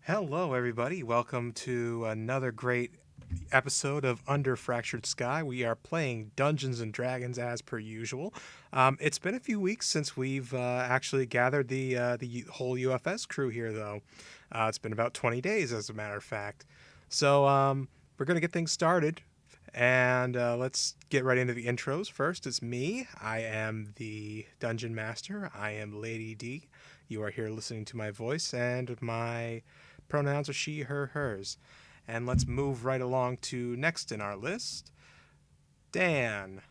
Hello, everybody. Welcome to another great episode of Under Fractured Sky. We are playing Dungeons and Dragons as per usual. It's been a few weeks since we've actually gathered the whole UFS crew here, though. It's been about 20 days, as a matter of fact. So we're gonna get things started, and let's get right into the intros. First, it's me. I am the Dungeon Master. I am Lady D. You are here listening to my voice, and my pronouns are she, her, hers. And let's move right along to next in our list, Dan.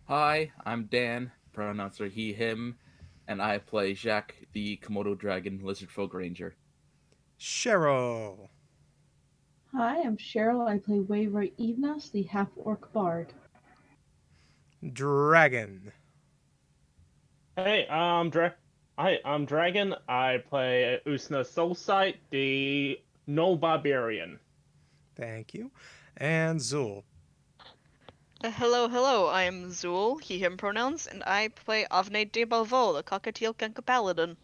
Hi, I'm Dan, pronouns are he, him, and I play Sjach, the Komodo Dragon Lizardfolk Ranger. Cheryl. Hi, I'm Cheryl. I play Waver Evenas, the half-orc bard. Dragon. Hey, I'm Dragon. I play Usna Soulsight, the No Barbarian. Thank you. And Zul. Hello. I am Zool, he, him pronouns, and I play Avné de Balvo, the Cockatiel Kenka Paladin.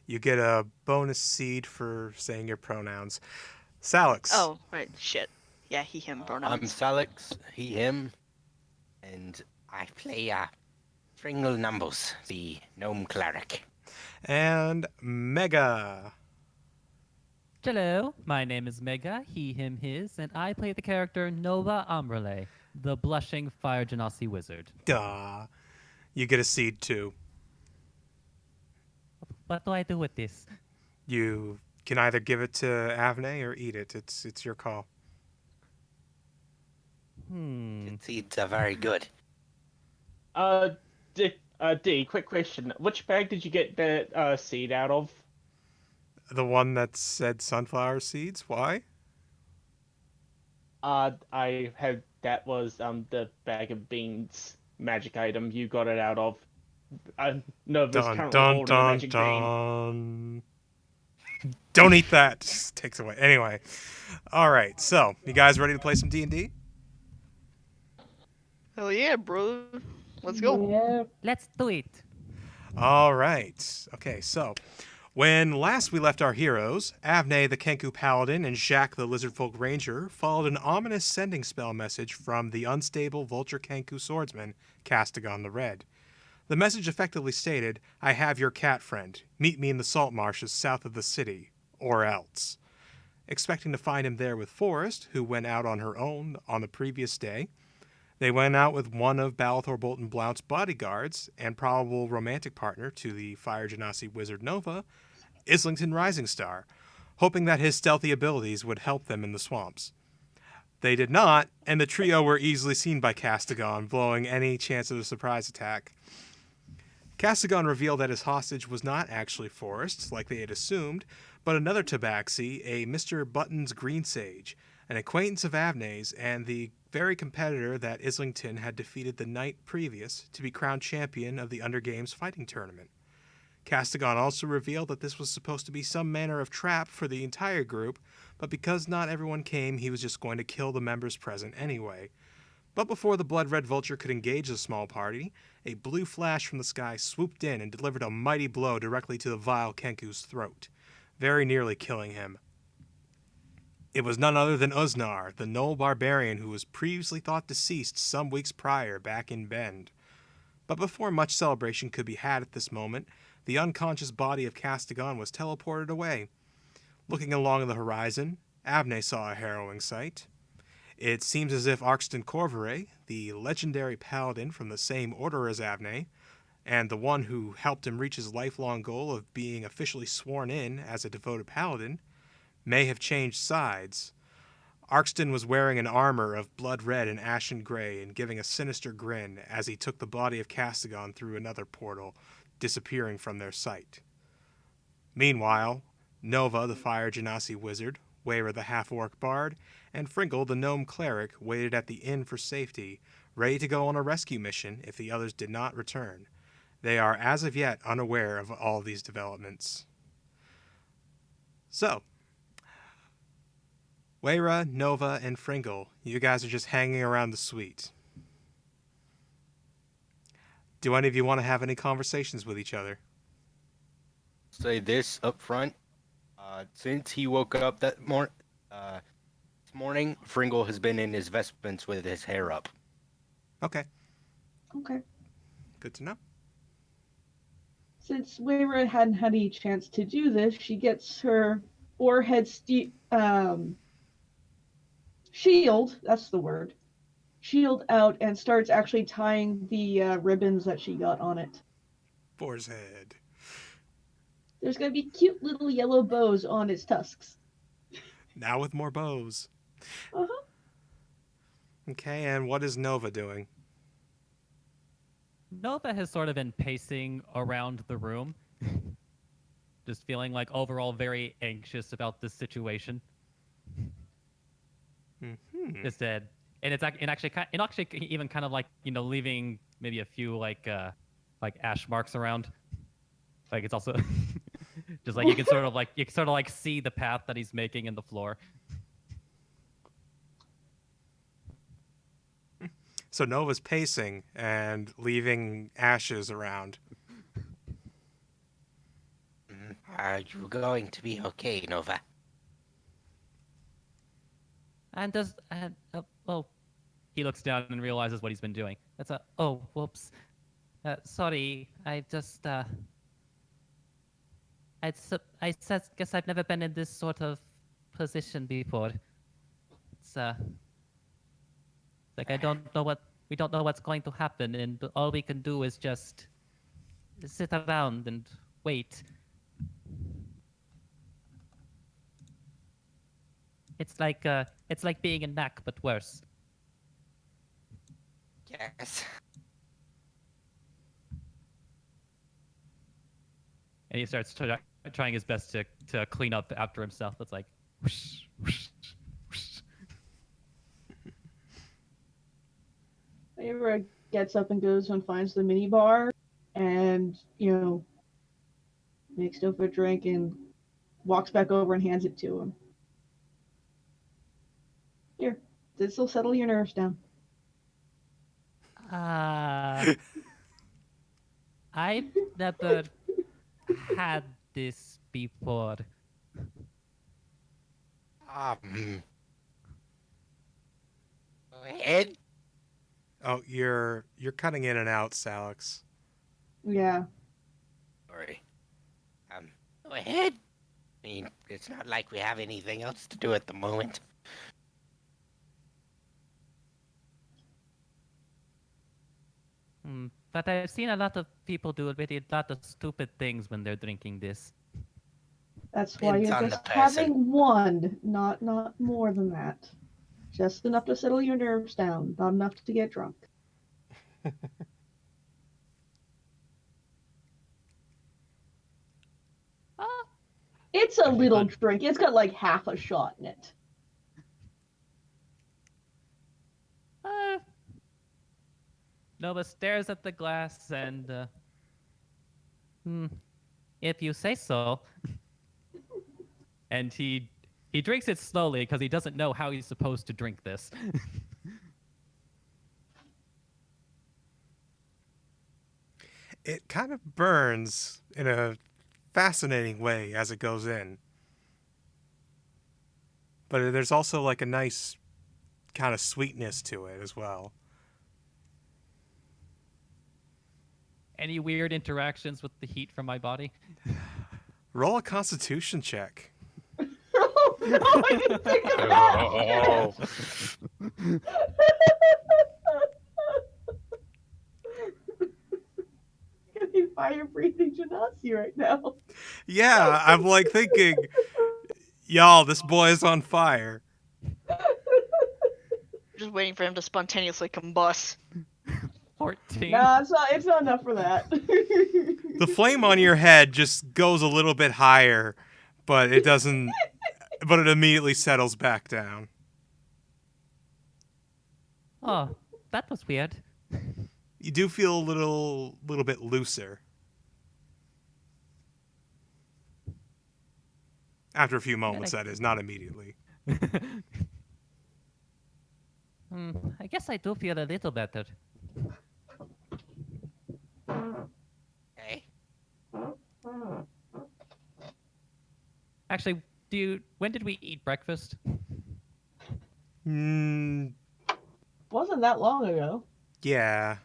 You get a bonus seed for saying your pronouns. Salix. Oh, right, shit. Yeah, he, him I'm pronouns. Salix, he, him, and I play Fringle Numbers, the gnome cleric. And Mega. Hello, my name is Mega, he, him, his, and I play the character Nova Ambrele, the blushing fire genasi wizard. Duh. You get a seed too. What do I do with this? You can either give it to Avne or eat it. It's your call. Hmm. Seeds are very good. D, quick question. Which bag did you get that seed out of? The one that said sunflower seeds. Why? I had that was the bag of beans magic item you got it out of. Nova's Dun currently dun holding a dun magic bean. dun. Don't eat that. Just takes away. Anyway, all right. So you guys ready to play some D&D? Hell yeah, bro. Let's go. Yeah, Let's do it. All right. Okay. So when last we left our heroes, Avne the Kenku Paladin and Sjach the Lizardfolk Ranger followed an ominous sending spell message from the unstable Vulture Kenku swordsman, Kastagon the Red. The message effectively stated, "I have your cat friend. Meet me in the salt marshes south of the city, or else." Expecting to find him there with Forrest, who went out on her own on the previous day, they went out with one of Balathor Bolton Blount's bodyguards and probable romantic partner to the Fire Genasi wizard Nova, Islington Rising Star, hoping that his stealthy abilities would help them in the swamps. They did not, and the trio were easily seen by Kastagon, blowing any chance of a surprise attack. Kastagon revealed that his hostage was not actually Forrest, like they had assumed, but another tabaxi, a Mr. Buttons Greensage, an acquaintance of Avne's and the very competitor that Islington had defeated the night previous to be crowned champion of the Undergames fighting tournament. Kastagon also revealed that this was supposed to be some manner of trap for the entire group, but because not everyone came, he was just going to kill the members present anyway. But before the blood red vulture could engage the small party, a blue flash from the sky swooped in and delivered a mighty blow directly to the vile Kenku's throat, very nearly killing him. It was none other than Uznar, the Knoll barbarian who was previously thought deceased some weeks prior back in Bend. But before much celebration could be had at this moment, the unconscious body of Kastagon was teleported away. Looking along the horizon, Avne saw a harrowing sight. It seems as if Arkston Corveret, the legendary paladin from the same order as Avne, and the one who helped him reach his lifelong goal of being officially sworn in as a devoted paladin, may have changed sides. Arkston was wearing an armor of blood red and ashen gray and giving a sinister grin as he took the body of Kastagon through another portal, disappearing from their sight. Meanwhile, Nova, the Fire Genasi wizard, Wayra the half-orc bard, and Fringle, the gnome cleric, waited at the inn for safety, ready to go on a rescue mission if the others did not return. They are as of yet unaware of all these developments. So, Wayra, Nova, and Fringle, you guys are just hanging around the suite. Do any of you want to have any conversations with each other? Say this up front. Since he woke up this morning, Fringle has been in his vestments with his hair up. Okay, Okay. good to know. Since Waver hadn't had any chance to do this, she gets her forehead shield, that's the word, shield out and starts actually tying the ribbons that she got on it. Boar's head. There's going to be cute little yellow bows on its tusks. Now with more bows. Uh-huh. Okay, and what is Nova doing? Nova has sort of been pacing around the room, just feeling like overall very anxious about this situation. Mm-hmm. Just said, and actually even kind of like leaving maybe a few like ash marks around. Like it's also just like you can sort of see the path that he's making in the floor. So Nova's pacing and leaving ashes around. Are you going to be okay, Nova? And he looks down and realizes what he's been doing. Whoops. Sorry, I just guess I've never been in this sort of position before. It's like we don't know what's going to happen, and all we can do is just sit around and wait. It's like being in Mac but worse. Yes. And he starts trying his best to clean up after himself. It's like whoosh, whoosh, whoosh. Waver gets up and goes and finds the mini bar and, makes Nova a drink and walks back over and hands it to him. Here, this will settle your nerves down. I've never had this before. Go ahead. Oh, you're cutting in and out, Salix. Yeah. Sorry. Go ahead. I mean, it's not like we have anything else to do at the moment. But I've seen a lot of people do a lot of stupid things when they're drinking this. That's why Depends you're on just the person. having one, not more than that. Just enough to settle your nerves down, not enough to get drunk. It's a Okay, little fun. drink. It's got like half a shot in it. Nova stares at the glass and, if you say so. And he drinks it slowly because he doesn't know how he's supposed to drink this. It kind of burns in a fascinating way as it goes in. But there's also like a nice kind of sweetness to it as well. Any weird interactions with the heat from my body? Roll a constitution check. Oh, no, I didn't think of that. Getting fire breathing Genasi right now. Yeah, I'm like thinking, y'all, this boy is on fire. Just waiting for him to spontaneously combust. 14. Nah, it's not enough for that. The flame on your head just goes a little bit higher, but it doesn't. But it immediately settles back down. Oh, that was weird. You do feel a little bit looser. After a few moments, that is, not immediately. I guess I do feel a little better. Okay. Actually, when did we eat breakfast? Wasn't that long ago. Yeah.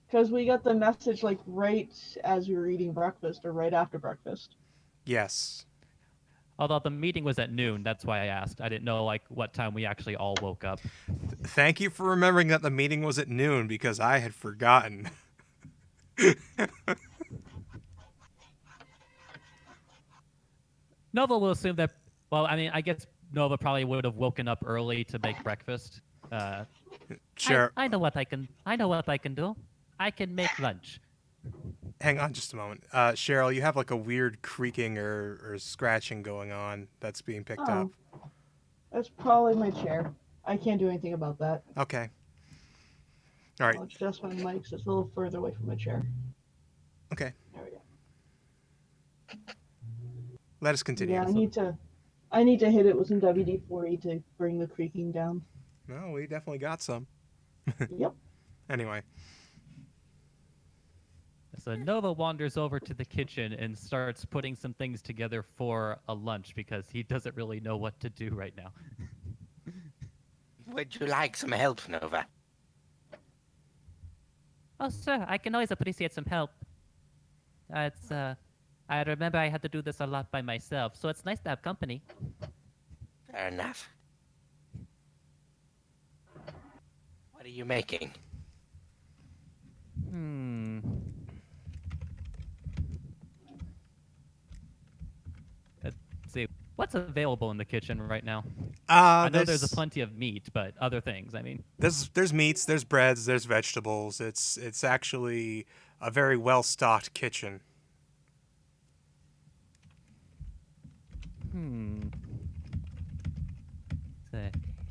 Because we got the message like right as we were eating breakfast or right after breakfast. Yes. Although the meeting was at noon, that's why I asked. I didn't know like what time we actually all woke up. Thank you for remembering that the meeting was at noon because I had forgotten. Nova will assume that. Well, I mean, I guess Nova probably would have woken up early to make breakfast. Sure. I know what I can. I know what I can do. I can make lunch. Hang on just a moment. Cheryl, you have like a weird creaking or scratching going on that's being picked up. That's probably my chair. I can't do anything about that. Okay. All right. I'll adjust my mic so it's a little further away from my chair. Okay. There we go. Let us continue. Yeah, I need to hit it with some WD-40 to bring the creaking down. No, we definitely got some. Yep. Anyway. So Nova wanders over to the kitchen and starts putting some things together for a lunch because he doesn't really know what to do right now. Would you like some help, Nova? Oh, sir, I can always appreciate some help. I remember I had to do this a lot by myself, so it's nice to have company. Fair enough. What are you making? Let's see. What's available in the kitchen right now? I know there's plenty of meat, but other things, I mean. There's meats, there's breads, there's vegetables. It's actually a very well-stocked kitchen.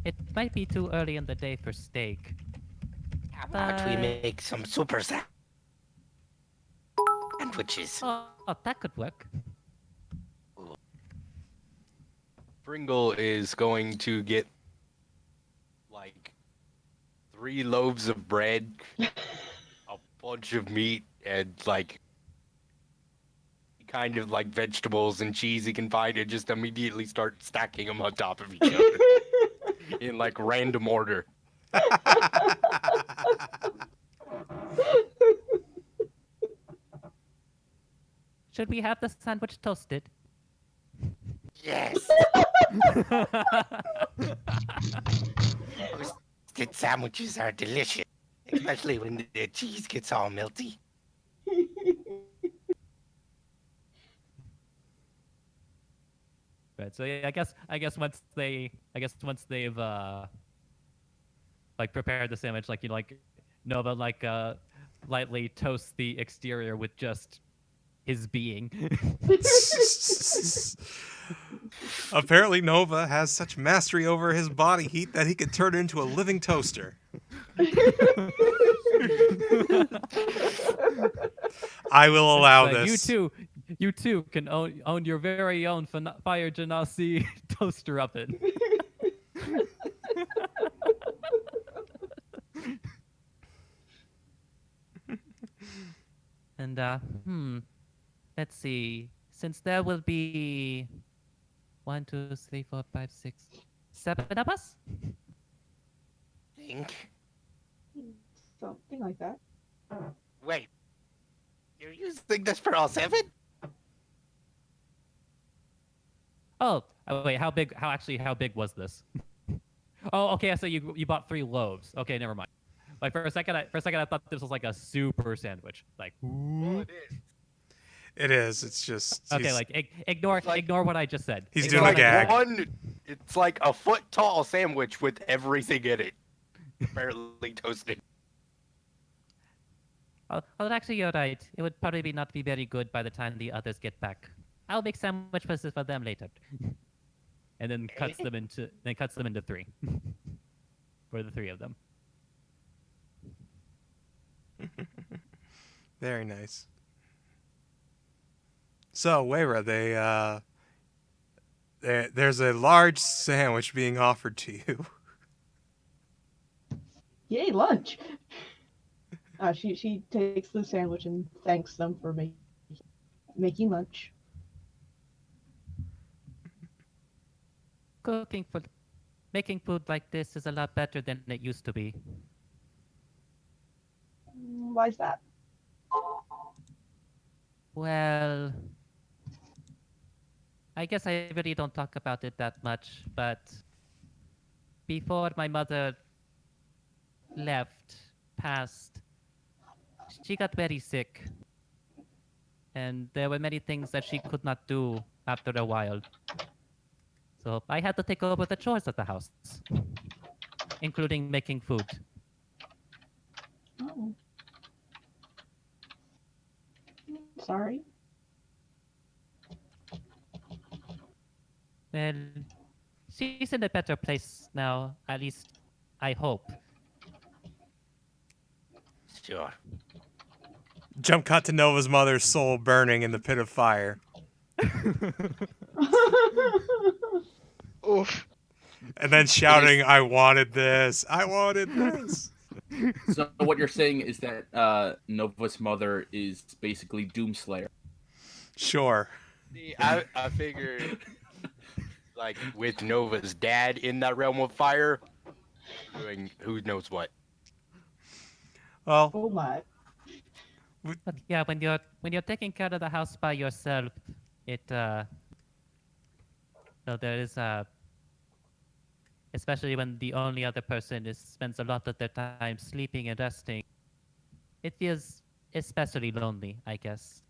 It might be too early in the day for steak. How about we make some super sandwiches? Oh, that could work. Pringle is going to get like 3 loaves of bread, a bunch of meat, and like kind of like vegetables and cheese he can find, and just immediately start stacking them on top of each other in like random order. Should we have the sandwich toasted? Yes. Toasted sandwiches are delicious, especially when the cheese gets all melty. Right. So yeah, I guess once they've like prepared the sandwich, like like Nova like lightly toasts the exterior with just his being. Apparently Nova has such mastery over his body heat that he could turn it into a living toaster. I will allow this. You too can own your very own Fire Genasi toaster oven. And let's see. Since there will be 1, 2, 3, 4, 5, 6, 7 of us. Think. Something like that. Wait. You're using this for all 7? Oh, wait. How big was this? Oh, okay. So you bought 3 loaves. Okay, never mind. Like for a second, I thought this was like a super sandwich. Like, Well, it is. It is. It's just okay. Like ignore what I just said. He's Ignore doing a what I gag. just It's like a foot tall sandwich with everything in it, barely toasted. Oh, actually, you're right. It would probably not be very good by the time the others get back. I'll make sandwich pieces for them later. And then cuts them into 3 for the 3 of them. Very nice. So, Wayra, there's a large sandwich being offered to you. Yay, lunch! She takes the sandwich and thanks them for making lunch. cooking food, making food like this is a lot better than it used to be. Why is that? Well, I guess I really don't talk about it that much, but before my mother left, passed, she got very sick, and there were many things that she could not do after a while. So I had to take over the chores of the house, including making food. Oh, sorry. Well, she's in a better place now, at least I hope. Sure. Jump cut to Nova's mother's soul burning in the pit of fire. Oof. And then shouting, I wanted this. I wanted this. So what you're saying is that Nova's mother is basically Doomslayer. Sure. See, I figured, like, with Nova's dad in that realm of fire, doing who knows what. Well, Oh my. But yeah, when you're taking care of the house by yourself, it so there is especially when the only other person spends a lot of their time sleeping and resting, it feels especially lonely, I guess.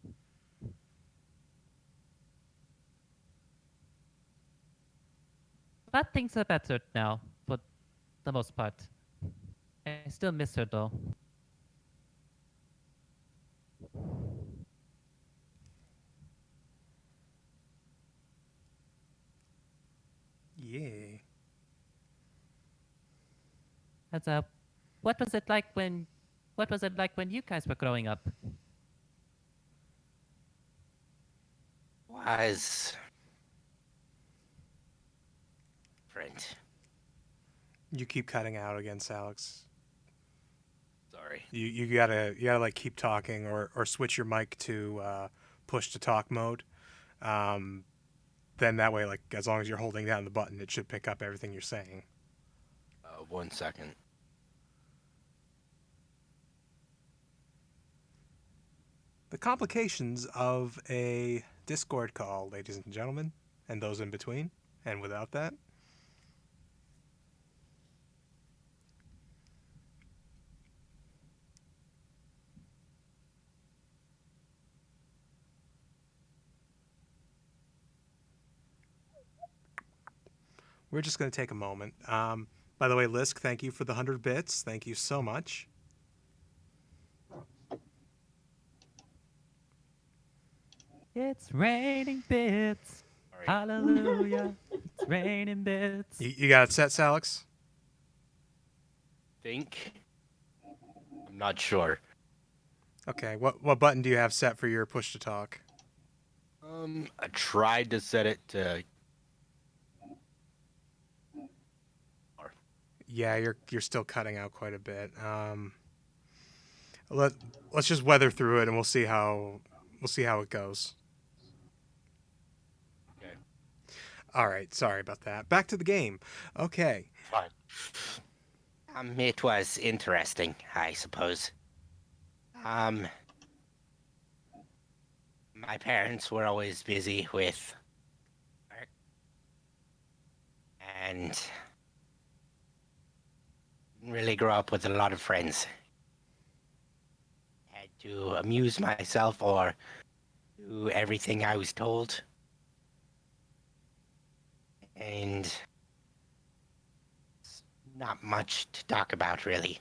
But things are better now, for the most part. I still miss her though. yeah. That's what was it like when you guys were growing up? Was different. You keep cutting out again, Alex. Sorry. You gotta like keep talking or switch your mic to push to talk mode. Then that way, like as long as you're holding down the button, it should pick up everything you're saying. 1 second. The complications of a Discord call, ladies and gentlemen, and those in between, and without that. We're just going to take a moment. By the way, Lisk, thank you for the 100 bits. Thank you so much. It's raining bits. Sorry. Hallelujah. It's raining bits. You got it set, Alex? Think. I'm not sure. Okay. What button do you have set for your push to talk? I tried to set it to. Yeah, you're still cutting out quite a bit. Let's just weather through it, and we'll see how it goes. Okay. All right. Sorry about that. Back to the game. Okay. Fine. It was interesting, I suppose. My parents were always busy with work, and didn't really grow up with a lot of friends. Had to amuse myself or do everything I was told. And it's not much to talk about, really.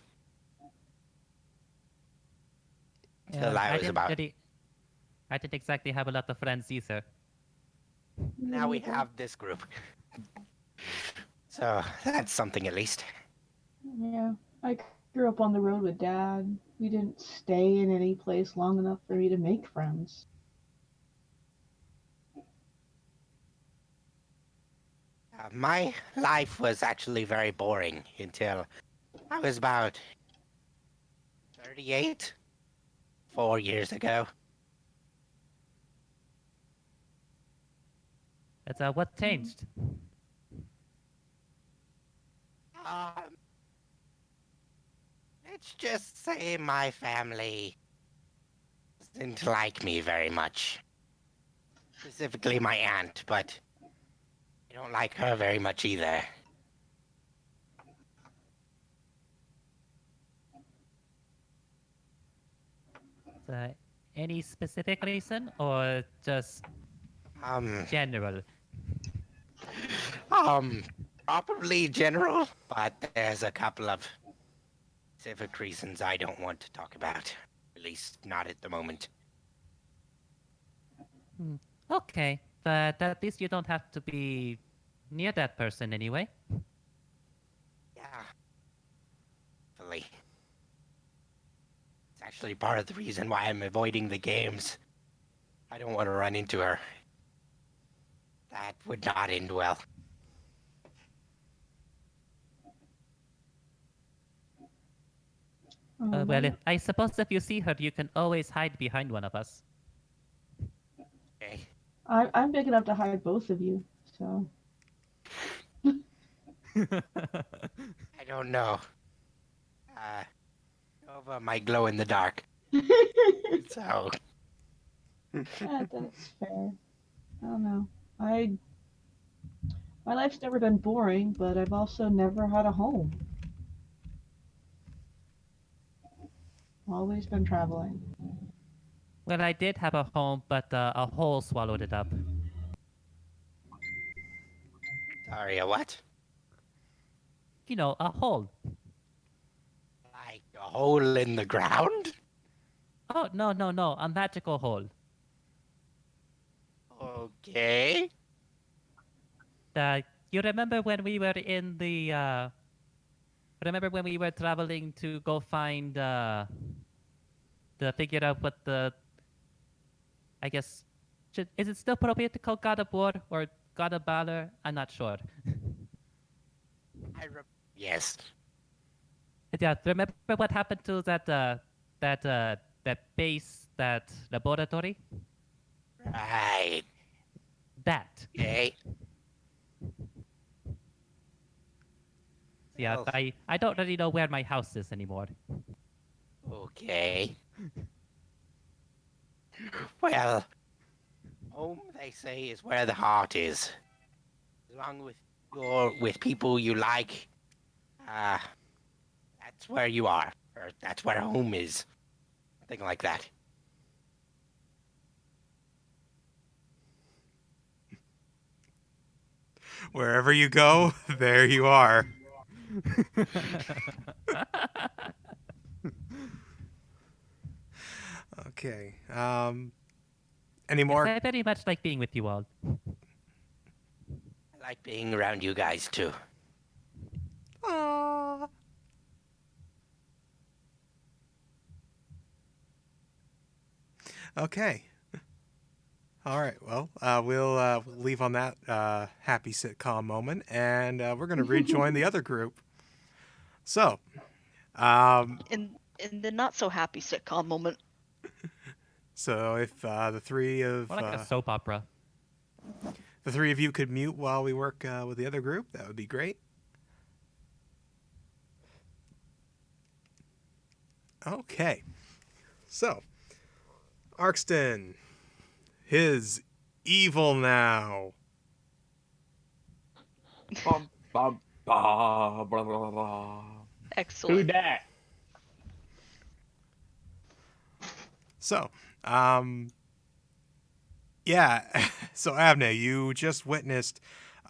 Until I was about. I didn't exactly have a lot of friends either. Now we have this group. So that's something at least. Yeah, I grew up on the road with Dad. We didn't stay in any place long enough for me to make friends. My life was actually very boring until I was about 38, 4 years ago. That's what changed. Let's just say my family doesn't like me very much. Specifically my aunt, but I don't like her very much either. Any specific reason or just Um, general? Probably general, but there's a couple of specific reasons I don't want to talk about. At least not at the moment. Okay, but at least you don't have to be near that person anyway. Yeah. Hopefully. It's actually part of the reason why I'm avoiding the games. I don't want to run into her. That would not end well. Well, I suppose if you see her, you can always hide behind one of us. Okay. I'm big enough to hide both of you, so. I don't know. Nova might glow in the dark. So. That's fair. I don't know. My life's never been boring, but I've also never had a home. Always been traveling. Well, I did have a home, but a hole swallowed it up. Sorry, a what? You know, a hole. Like a hole in the ground? Oh, no, a magical hole. Okay. You remember when we were in the, remember when we were traveling to go find, to figure out what I guess, is it still appropriate to call God of War or God of Valor? I'm not sure. Yes. Yeah, remember what happened to that base, that laboratory? Right. That. Okay. Yeah, Well, I don't really know where my house is anymore. okay. Well, home, they say, is where the heart is. Along with people you like, that's where you are. Or that's where home is. Something like that. Wherever you go, there you are. Okay. Any more? I very much like being with you all. I like being around you guys, too. Aww. Okay. All right. Well, we'll leave on that happy sitcom moment, and we're going to rejoin the other group. So, In the not so happy sitcom moment. if the three of More like a soap opera. you could mute while we work with the other group, that would be great. Okay. So, Arkston, his evil now. Bum, bum, ba, blah, blah, blah. Who Excellent. dat? So, yeah. So, Avné, you just witnessed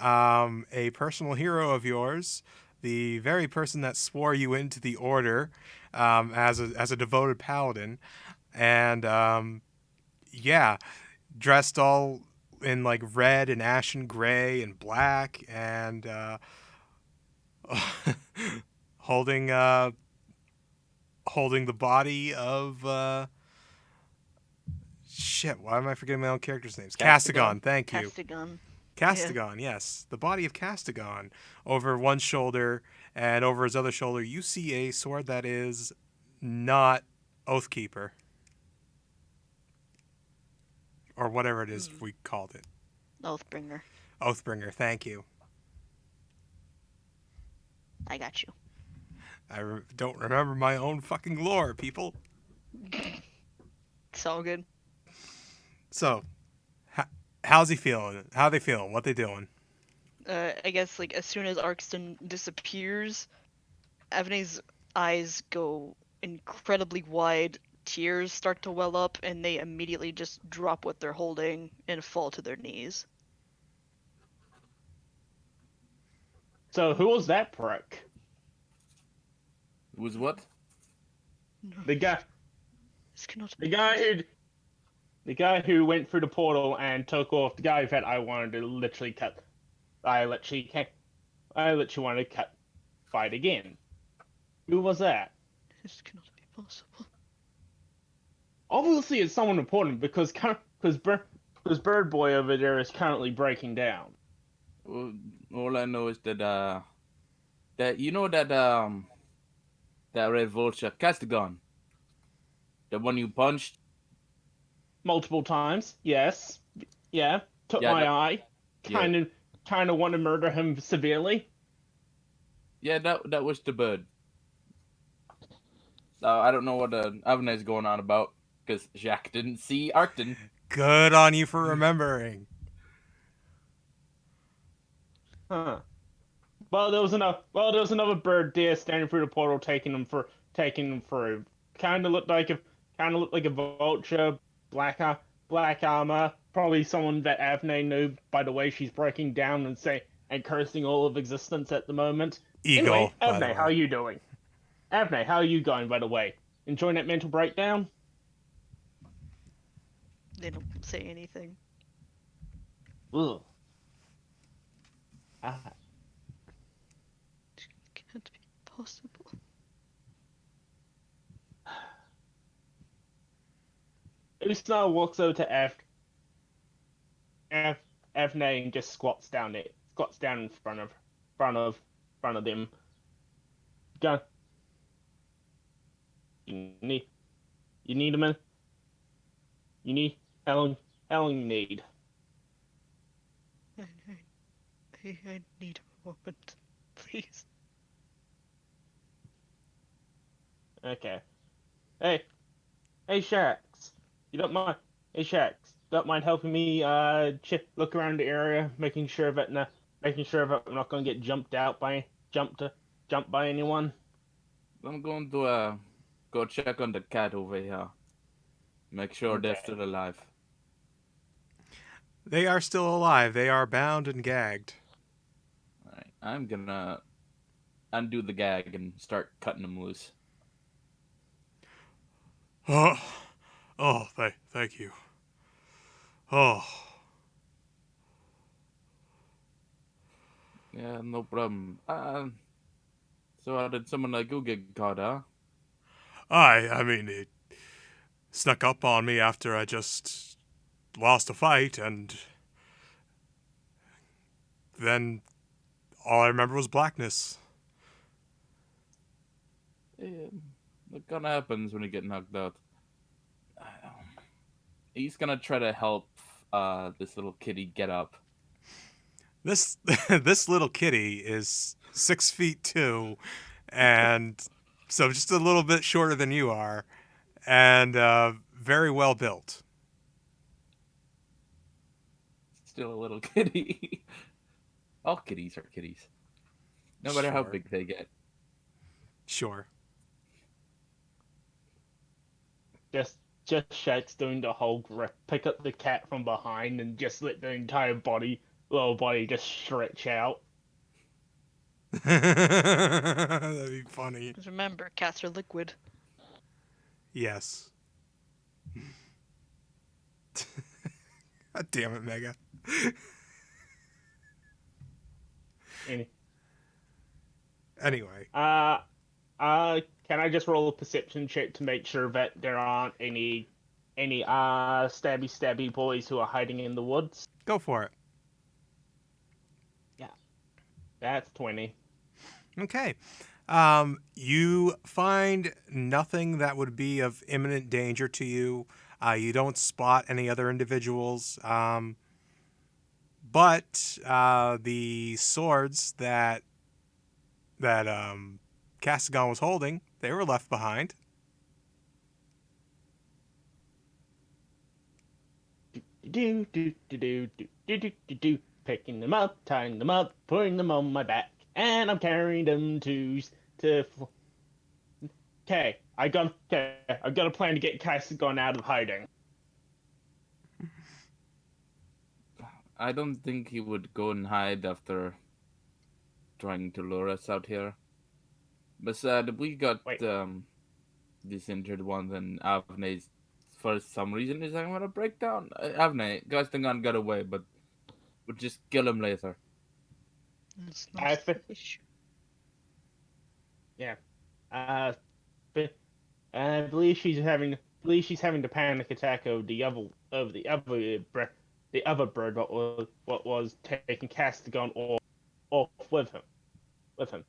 a personal hero of yours, the very person that swore you into the order as a devoted paladin, and yeah, dressed all in like red and ashen gray and black, and holding the body of shit. Why am I forgetting my own character's names? Kastagon. Thank you. Castigon. Castagon, yes. The body of Castagon. Over one shoulder, and over his other shoulder, you see a sword that is not Oathkeeper. Or whatever it is we called it. Oathbringer. Oathbringer, thank you. I got you. Don't remember my own fucking lore, people. It's all good. So, how's he feeling? How they feeling? What they doing? I guess like as soon as Arkston disappears, Avney's eyes go incredibly wide. Tears start to well up, and they immediately just drop what they're holding and fall to their knees. So who was that prick? Was what? No, The guy, this cannot the be. guy who, the guy who went through the portal and took off. The guy that I wanted to literally cut. I literally wanted to cut fight again. Who was that? This cannot be possible. Obviously, it's someone important because Bird Boy over there is currently breaking down. Well, all I know is that that red vulture Kastagon, the one you punched. Multiple times, yes, yeah. Took Yeah, my that- eye. yeah. Kind of want to murder him severely. Yeah, that was the bird. I don't know what Avney's going on about because Sjach didn't see Arcton. Good on you for remembering. Huh. Well, there was another bird there standing through the portal, taking him for kind of looked like a vulture, black armor, probably someone that Avne knew by the way she's breaking down and cursing all of existence at the moment. Eagle, Anyway, by the Avne, how are way. you doing? Avne, how are you going, by the way? Enjoying that mental breakdown? They don't say anything. Ugh. Ah. It can't be possible. Usna walks over to Avne and just squats down in front of them. Go. You need a minute. You need how long you need. I need a moment, please. Okay. Hey, Shax. You don't mind? Hey, Shax. Don't mind helping me look around the area, making sure that I'm not gonna get jumped by anyone. I'm going to go check on the cat over here. Make sure they're Okay. still alive. They are still alive. They are bound and gagged. All right, I'm gonna undo the gag and start cutting them loose. Oh, thank you. Oh, Yeah, no problem. So how did someone like you get caught, huh? I mean, it snuck up on me after I just lost a fight, and then all I remember was blackness. Yeah, that kind of happens when you get knocked out. He's gonna try to help this little kitty get up. This this little kitty is 6'2", and so just a little bit shorter than you are, and very well built. Still a little kitty. All kitties are kitties, no matter how Sure. big they get. Sure. Just Shax doing the whole grip, pick up the cat from behind and just let the entire lower body just stretch out. That'd be funny. Just remember, cats are liquid. Yes. God damn it, Mega. Anyway. Can I just roll a perception check to make sure that there aren't any stabby boys who are hiding in the woods? Go for it. Yeah. That's 20. Okay. You find nothing that would be of imminent danger to you. You don't spot any other individuals. But the swords that that Kastagon was holding, they were left behind. Do. Picking them up, tying them up, putting them on my back, and I'm carrying them to. Okay, I got a plan to get Kastagon out of hiding. I don't think he would go and hide after trying to lure us out here. Besides, we got Wait. this injured one, and Avnei, for some reason, is having a breakdown. Avnei, Kastagon got away, but we'll just kill him later. It's I not thi- the issue. Yeah. But I believe she's having the panic attack of the other bird what was taking Castigon off with him. Besides.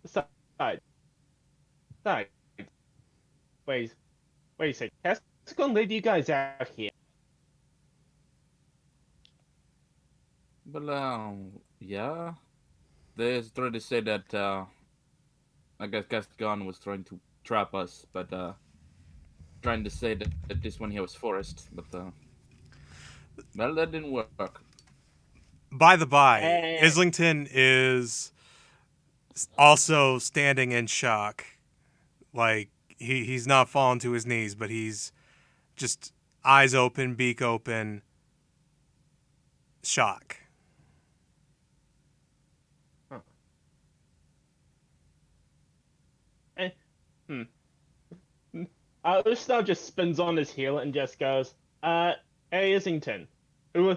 Besides. Wait a second. Castigon lead you guys out here. Well, yeah. They tried to say that, I guess Kastagon was trying to trap us, but, trying to say that this one here was forest, but, well, that didn't work. By the by, Eh. Islington is also standing in shock. Like, he's not fallen to his knees, but he's just eyes open, beak open, shock. Ustav just spins on his heel and just goes, hey Islington, who's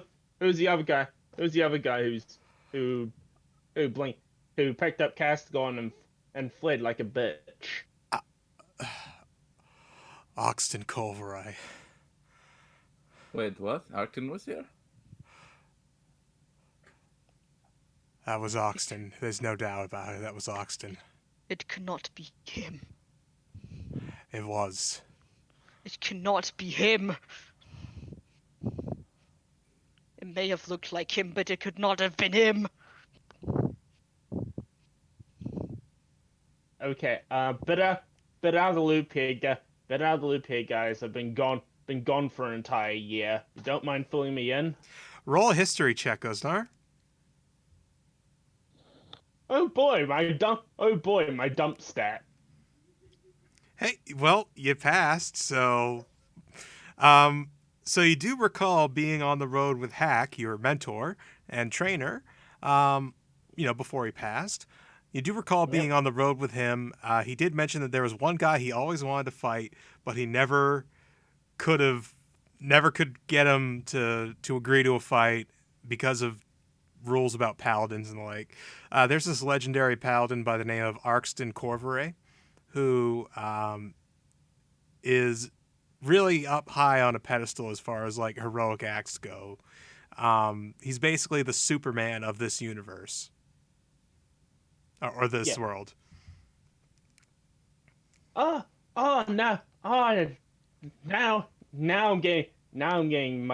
the other guy? Who's the other guy who picked up Castagon and fled like a bitch? Oxton Culveray. Wait, what? Arcton was here? That was Oxton. There's no doubt about it. That was Oxton. It cannot be him. It was. It cannot be him. It may have looked like him, but it could not have been him. Okay, bit out of the loop here, guys. I've been gone for an entire year. You don't mind filling me in? Roll a history check, Osnar. Oh boy, my dump stat. Hey, well, you passed, so so you do recall being on the road with Hack, your mentor and trainer, before he passed. You do recall being on the road with him. He did mention that there was one guy he always wanted to fight, but he never could get him to agree to a fight because of rules about paladins and the like. There's this legendary paladin by the name of Arxton Corveray, who is really up high on a pedestal as far as like heroic acts go. He's basically the Superman of this universe or this world. Now I'm getting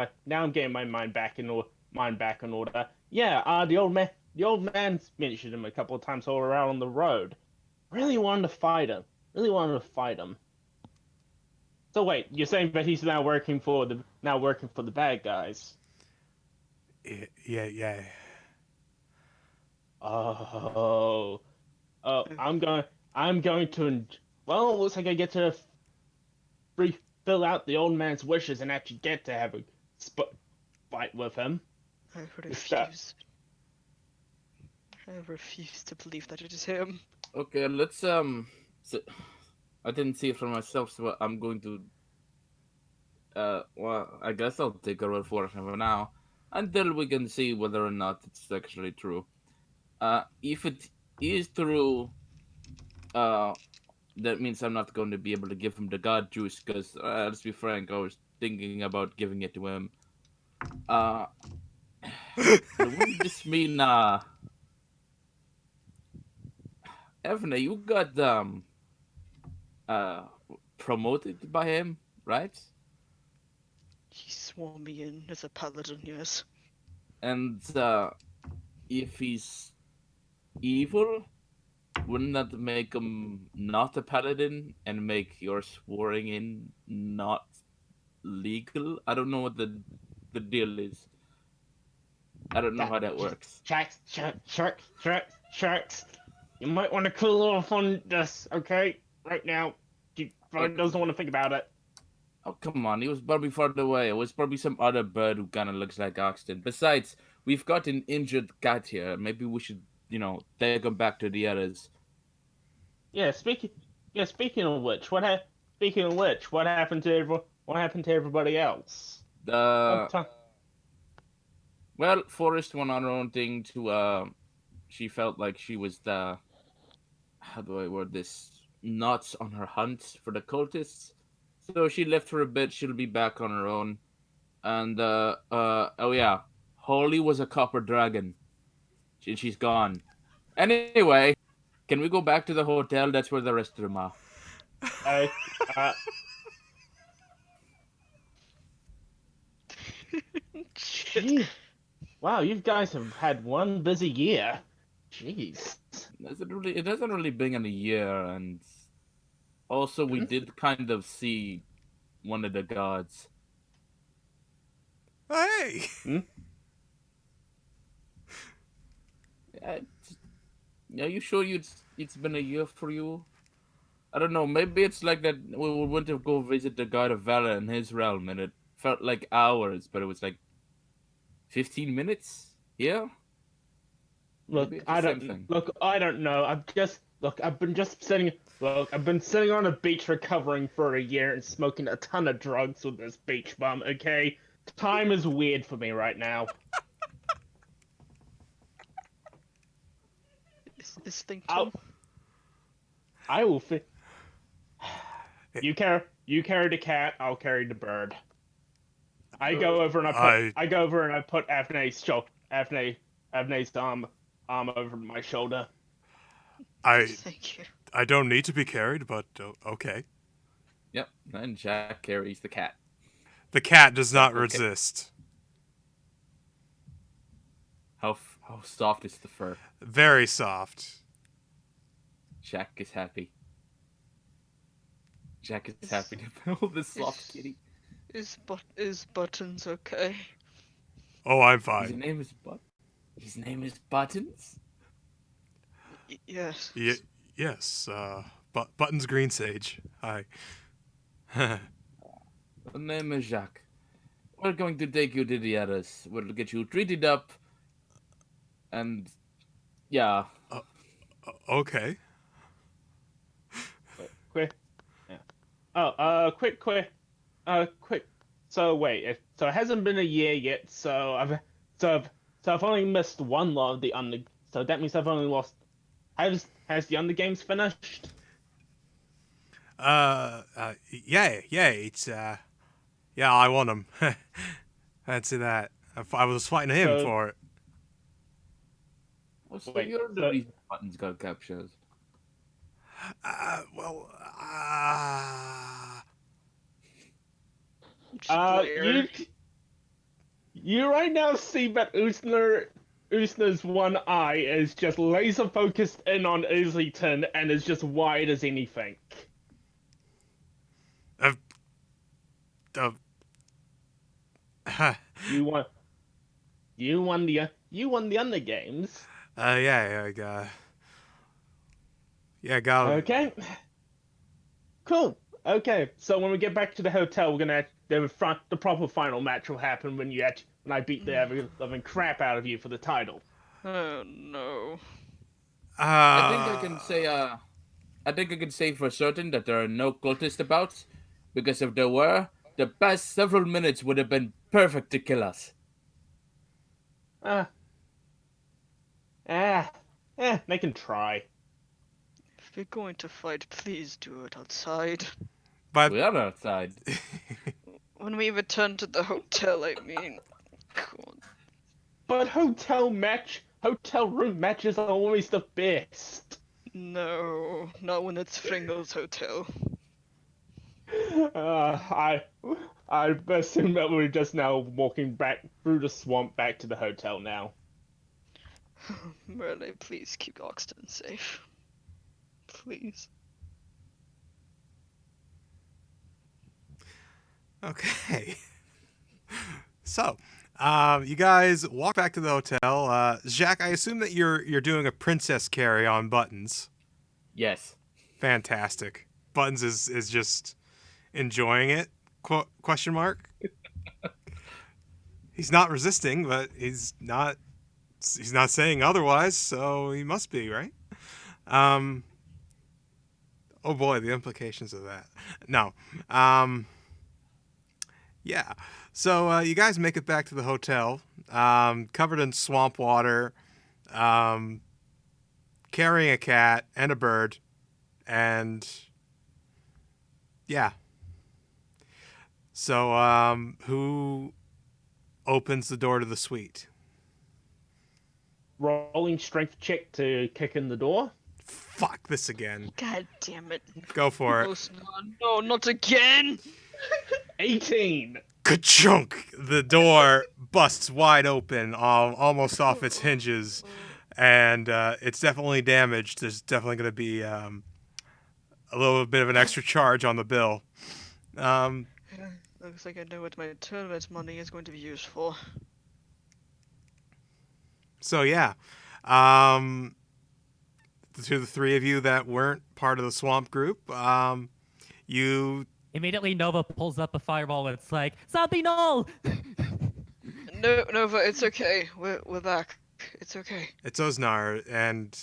my mind back in order. Yeah, the old man's mentioned him a couple of times all around on the road. Really wanted to fight him. So wait, you're saying that he's now working for the bad guys? Yeah. Oh, I'm going to. Well, it looks like I get to fill out the old man's wishes and actually get to have a fight with him. I refuse. I refuse to believe that it is him. Okay, let's, so I didn't see it for myself, so I'm going to, well, I guess I'll take a word for it for now, until we can see whether or not it's actually true. If it is true, that means I'm not going to be able to give him the god juice, because, let's be frank, I was thinking about giving it to him. Wouldn't this mean, Avné, you got, promoted by him, right? He swore me in as a paladin, yes. And if he's evil, wouldn't that make him not a paladin and make your swearing in not legal? I don't know what the deal is. I don't know how that works. Sharks. You might want to cool off on this, okay? Right now. He probably doesn't want to think about it. Oh, come on. He was probably farther away. It was probably some other bird who kind of looks like Oxton. Besides, we've got an injured cat here. Maybe we should, take him back to the others. Yeah, speaking of which, what happened to everybody else? The What Well, Forrest went on her own thing to, she felt like she was how do I word this? Nuts on her hunt for the cultists. So she left for a bit. She'll be back on her own. And, oh yeah, Holly was a copper dragon. She's gone. Anyway, can we go back to the hotel? That's where the rest of them are. uh, Shit. gee, wow, you guys have had one busy year. Jeez. It hasn't really been in a year, and also we did kind of see one of the gods. Hey! Uh, Are you sure it's been a year for you? I don't know. Maybe it's like that. We went to go visit the god of valor in his realm, and it felt like hours, but it was like 15 minutes. Yeah. Look, Maybe it's the same thing. I don't know. I've been sitting on a beach recovering for a year and smoking a ton of drugs with this beach bum, okay? Time is weird for me right now. Is thing I'll- too? I will You carry the cat, I'll carry the bird. I go over and I put Avné's arm over my shoulder. Thank you. I don't need to be carried, but okay. Yep. And Jack carries the cat. The cat does not Okay. resist. How soft is the fur? Very soft. Jack is happy. Jack is happy to hold this soft kitty. Is Buttons okay? Oh, I'm His fine. name is His name is Buttons. Yes. Yes, Buttons Green Sage. Hi. The name is Jacques. We're going to take you to the others. We'll get you treated up. And yeah. Okay. Quick. Yeah. Oh, quick. So wait, so it hasn't been a year yet. So I've only missed one lot of the under. So that means I've only lost. Has the under games finished? Yeah, it's yeah, I won him. I'd say that. I was fighting him So- for it. So Wait, you're the so- reason Buttons got captured. Well, You you right now see that Usner's one eye is just laser focused in on Islington and is just wide as anything. You won the under games. Yeah, got him. Okay. Cool. Okay. So when we get back to the hotel, we're gonna the proper final match will happen when I beat the living crap out of you for the title. Oh no. I think I can say for certain that there are no cultists about, because if there were, the past several minutes would have been perfect to kill us. They can try. If you're going to fight, please do it outside. But We are outside. When we return to the hotel, I mean. God. But hotel room matches are always the best. No, not when it's Fringo's hotel. I assume that we're just now walking back through the swamp back to the hotel now. Merle, please keep Oxton safe. Please. Okay. So, you guys walk back to the hotel. Sjach, I assume that you're doing a princess carry on Buttons. Yes. Fantastic. Buttons is just enjoying it? Question mark. He's not resisting, but he's not saying otherwise, so he must be, right? Oh boy, the implications of that. No. Yeah. So you guys make it back to the hotel, covered in swamp water, carrying a cat and a bird, and yeah. So who opens the door to the suite? Rolling strength check to kick in the door. Fuck this again. God damn it. Go for it. No, not again! 18. Ka-chunk! The door busts wide open, almost off its hinges, and it's definitely damaged. There's definitely going to be a little bit of an extra charge on the bill. Looks like I know what my tournament money is going to be used for. So yeah, to the three of you that weren't part of the swamp group, you Immediately, Nova pulls up a fireball and it's like, Zombie Null! No, Nova, it's okay. We're back. It's okay. it's Osnar and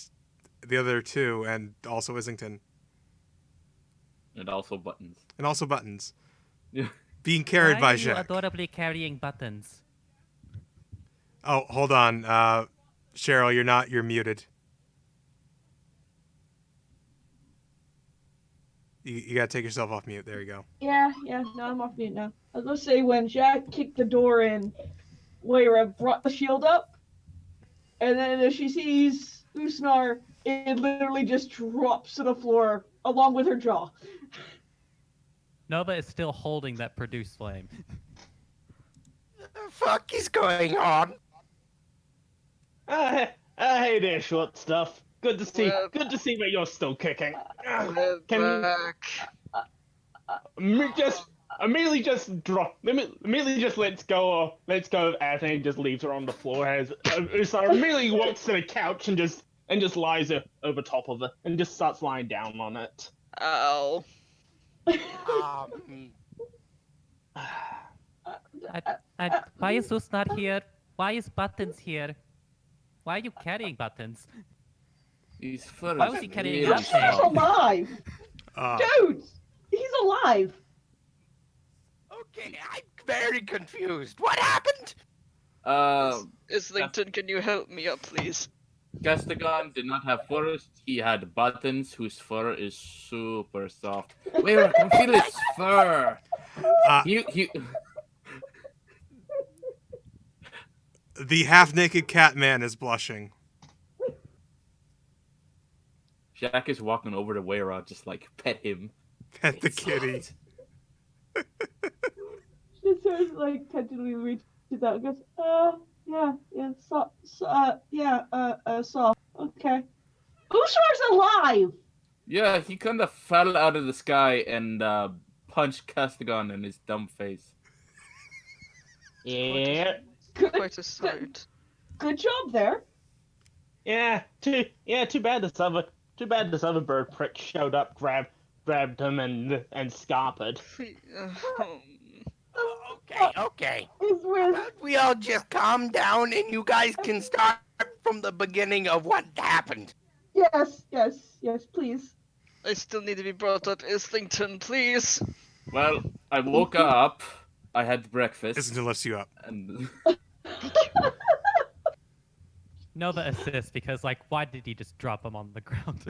the other two, and also Islington, And also Buttons. and also Buttons, Yeah. being carried Why by are you Sjach. adorably carrying Buttons? Oh, hold on, Cheryl, you're muted. You gotta take yourself off mute. There you go. Yeah, no, I'm off mute now. I was gonna say, when Jack kicked the door in, Moira brought the shield up, and then as she sees Usnar, it literally just drops to the floor along with her jaw. Nova is still holding that produce flame. The fuck is going on? Hey there, short stuff. Good to see. Well- Good to see that you're still kicking. We're Can back. immediately just lets go of Avné and just leaves her on the floor. As Usar immediately walks to the couch and just lies over top of it and just starts lying down on it. Ow. Why is Sus not here? Why is Buttons here? Why are you carrying Buttons? His fur Why is was he carrying really that He's thing? soft. alive! Uh, Dude! He's alive! Okay, I'm very confused. What happened? Islington, can you help me up, please? Kastagon did not have furs. He had Buttons, whose fur is super soft. Wait, I can feel his fur. He the half-naked cat man is blushing. Jack is walking over to Wera, just like pet him. Pet the It's kitty. soft. She sort of like tentatively reaches out and goes, soft. Okay. Ushar's alive! Yeah, he kind of fell out of the sky and punched Kastagon in his dumb face. Yeah, Quite a sight. Good job there. too bad this other bird prick showed up, grabbed him and scarpered. Okay. It's How with about we all just calm down and you guys can start from the beginning of what happened? yes, please. I still need to be brought up, Islington, please. Well, I woke up, I had breakfast, Islington lifts you up. and Nova assists because, like, why did he just drop him on the ground?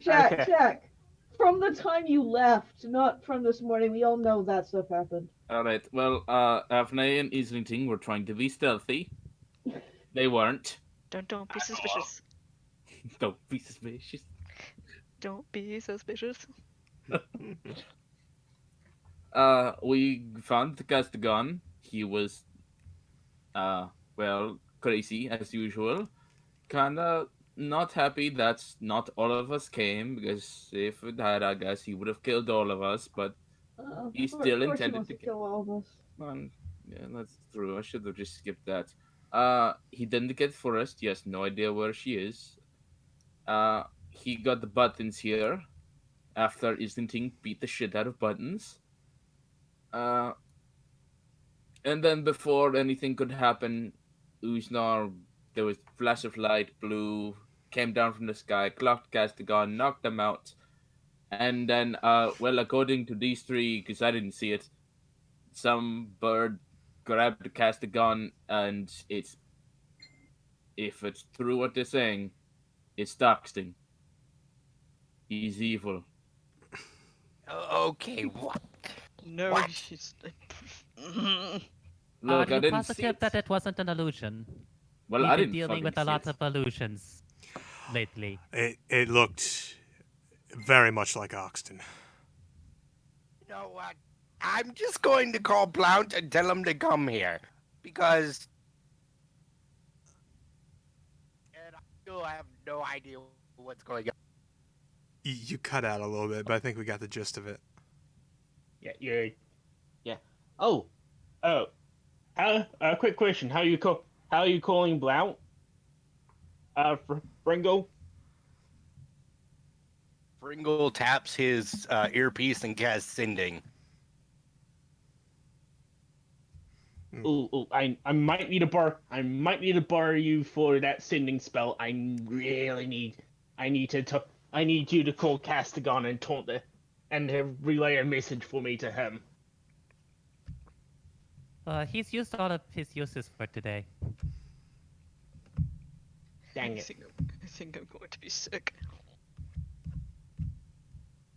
Okay. Jack, from the time you left, not from this morning, we all know that stuff happened. alright, well, Avné and Islington were trying to be stealthy. They weren't. Don't be suspicious. Don't be suspicious. Don't be suspicious. We found the Kastagon. He was, well, crazy as usual. Kinda not happy that not all of us came, because if it had, I guess he would have killed all of us, but he Of still course he intended wants to to kill all of us. yeah, that's true. I should have just skipped that. He didn't get Forrest. He has no idea where she is. He got the buttons here after Islington beat the shit out of buttons. Uh, and then before anything could happen, Uznar, there was flash of light, blue, came down from the sky, clocked Castagon, knocked them out. And then, well, according to these three, because I didn't see it, some bird grabbed the Castagon, and it's, if it's true what they're saying, it's Doxting. He's evil. Okay, what? No, What? he's. Look, Are I you didn't see positive it. that it wasn't an illusion? Well, We've I been didn't dealing fucking with a see lot it. of illusions lately. It looked very much like Oxton. You know what? I'm just going to call Blount and tell him to come here. Because... And I still have no idea what's going on. You cut out a little bit, but I think we got the gist of it. Yeah. Oh. Quick question. How you calling Blount? Fringo? Pringle taps his earpiece and casts Sending. Ooh, I might need to borrow you for that sending spell. I need you to call Castagon and relay a message for me to him. He's used all of his uses for today. Dang I it. think I'm going to be sick.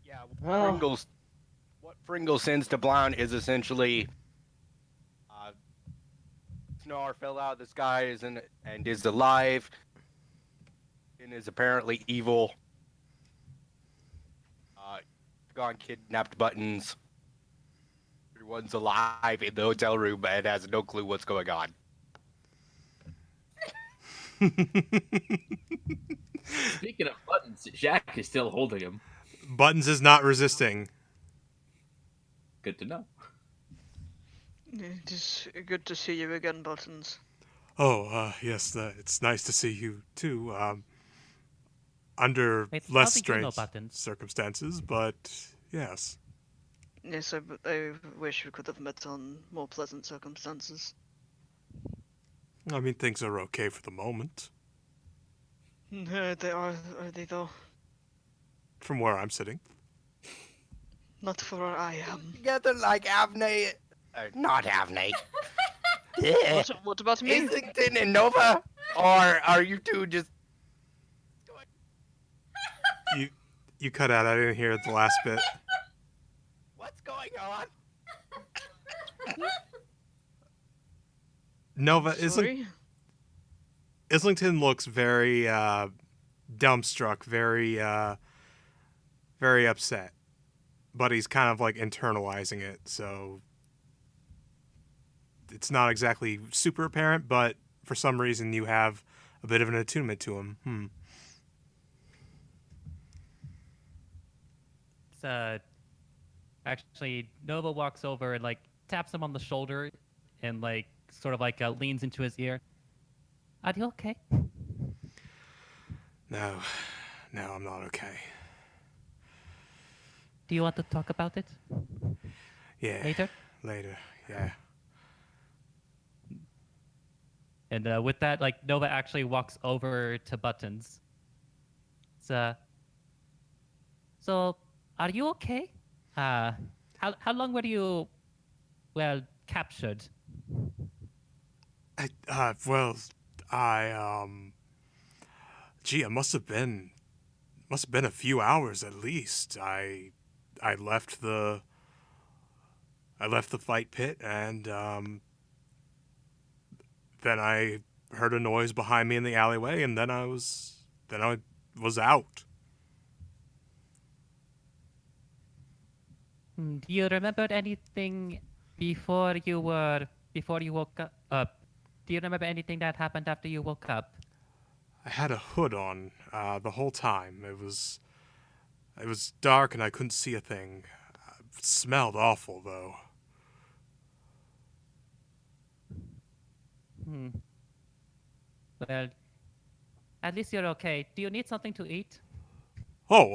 Yeah, Oh. what Pringle sends to Blount is essentially... Snar fell out of the skies and is alive and is apparently evil. Gone kidnapped Buttons. Everyone's alive in the hotel room and has no clue what's going on. Speaking of buttons, Jack is still holding him. Buttons is not resisting. Good to know. It is good to see you again, Buttons. Oh, yes, it's nice to see you too. Under Wait, how less do you know strange Buttons? circumstances, but yes. Yes, I wish we could have met on more pleasant circumstances. I mean, things are okay for the moment, They are they though? from where I'm sitting. Not for where I am. Together like Avné... not Avné. Yeah. What about me? Islington and Nova? Or are you two just... You cut out. I didn't hear the last bit. What's going on? Nova, Sorry? Islington looks very dumbstruck, very very upset, but he's kind of like internalizing it, so it's not exactly super apparent, but for some reason you have a bit of an attunement to him. Actually, Nova walks over and like taps him on the shoulder and like sort of like leans into his ear. Are you okay? No, I'm not okay. Do you want to talk about it Yeah, later? yeah. And with that, like Nova actually walks over to Buttons. So, are you okay? How long were you, well, captured? Gee, it must have been a few hours at least. I left the fight pit, and then I heard a noise behind me in the alleyway, and then I was out. Do you remember anything before you woke up? Do you remember anything that happened after you woke up? I had a hood on the whole time. It was dark and I couldn't see a thing. It smelled awful though. Hmm. Well, at least you're okay. Do you need something to eat? Oh,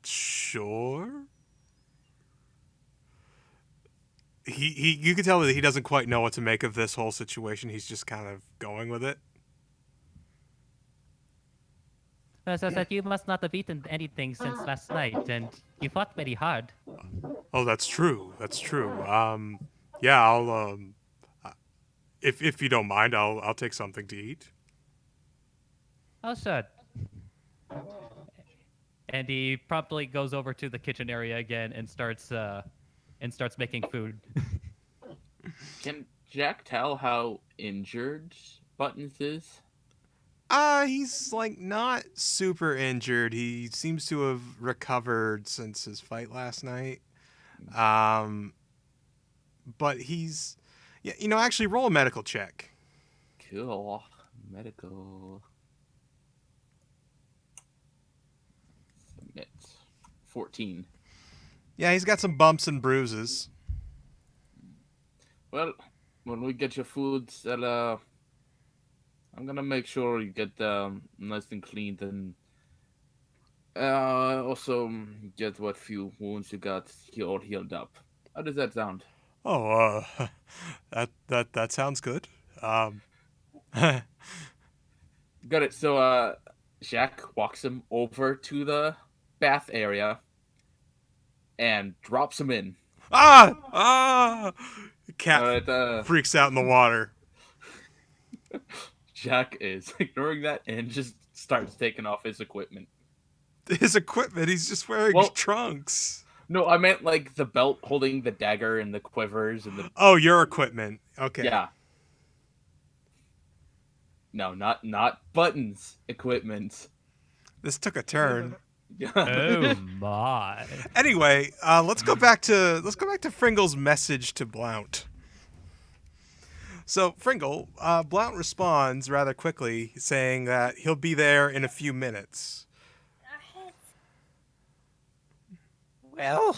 sure. You can tell that he doesn't quite know what to make of this whole situation. He's just kind of going with it. Well, so that you must not have eaten anything since last night, and you fought very hard. Oh, that's true. That's true. Yeah, if you don't mind, I'll take something to eat. Oh, sure. And he promptly goes over to the kitchen area again and starts making food. Can Jack tell how injured Buttons is? He's like not super injured. He seems to have recovered since his fight last night. But he's, yeah, actually roll a medical check. Cool. Medical. Submit. 14. Yeah, he's got some bumps and bruises. Well, when we get your food, I'm gonna make sure you get nice and cleaned and also get what few wounds you got all healed up. How does that sound? Oh, that sounds good. Got it. So, Jack walks him over to the bath area and drops him in. Ah! The cat Alright, freaks out in the water. Jack is ignoring that and just starts taking off his equipment. His equipment, he's just wearing Well- trunks. No, I meant like the belt holding the dagger and the quivers and the Oh, your equipment. Okay. yeah. No, not Buttons equipment. This took a turn. Oh my! Anyway, let's go back to Fringle's message to Blount. So Fringle, Blount responds rather quickly, saying that he'll be there in a few minutes. Well,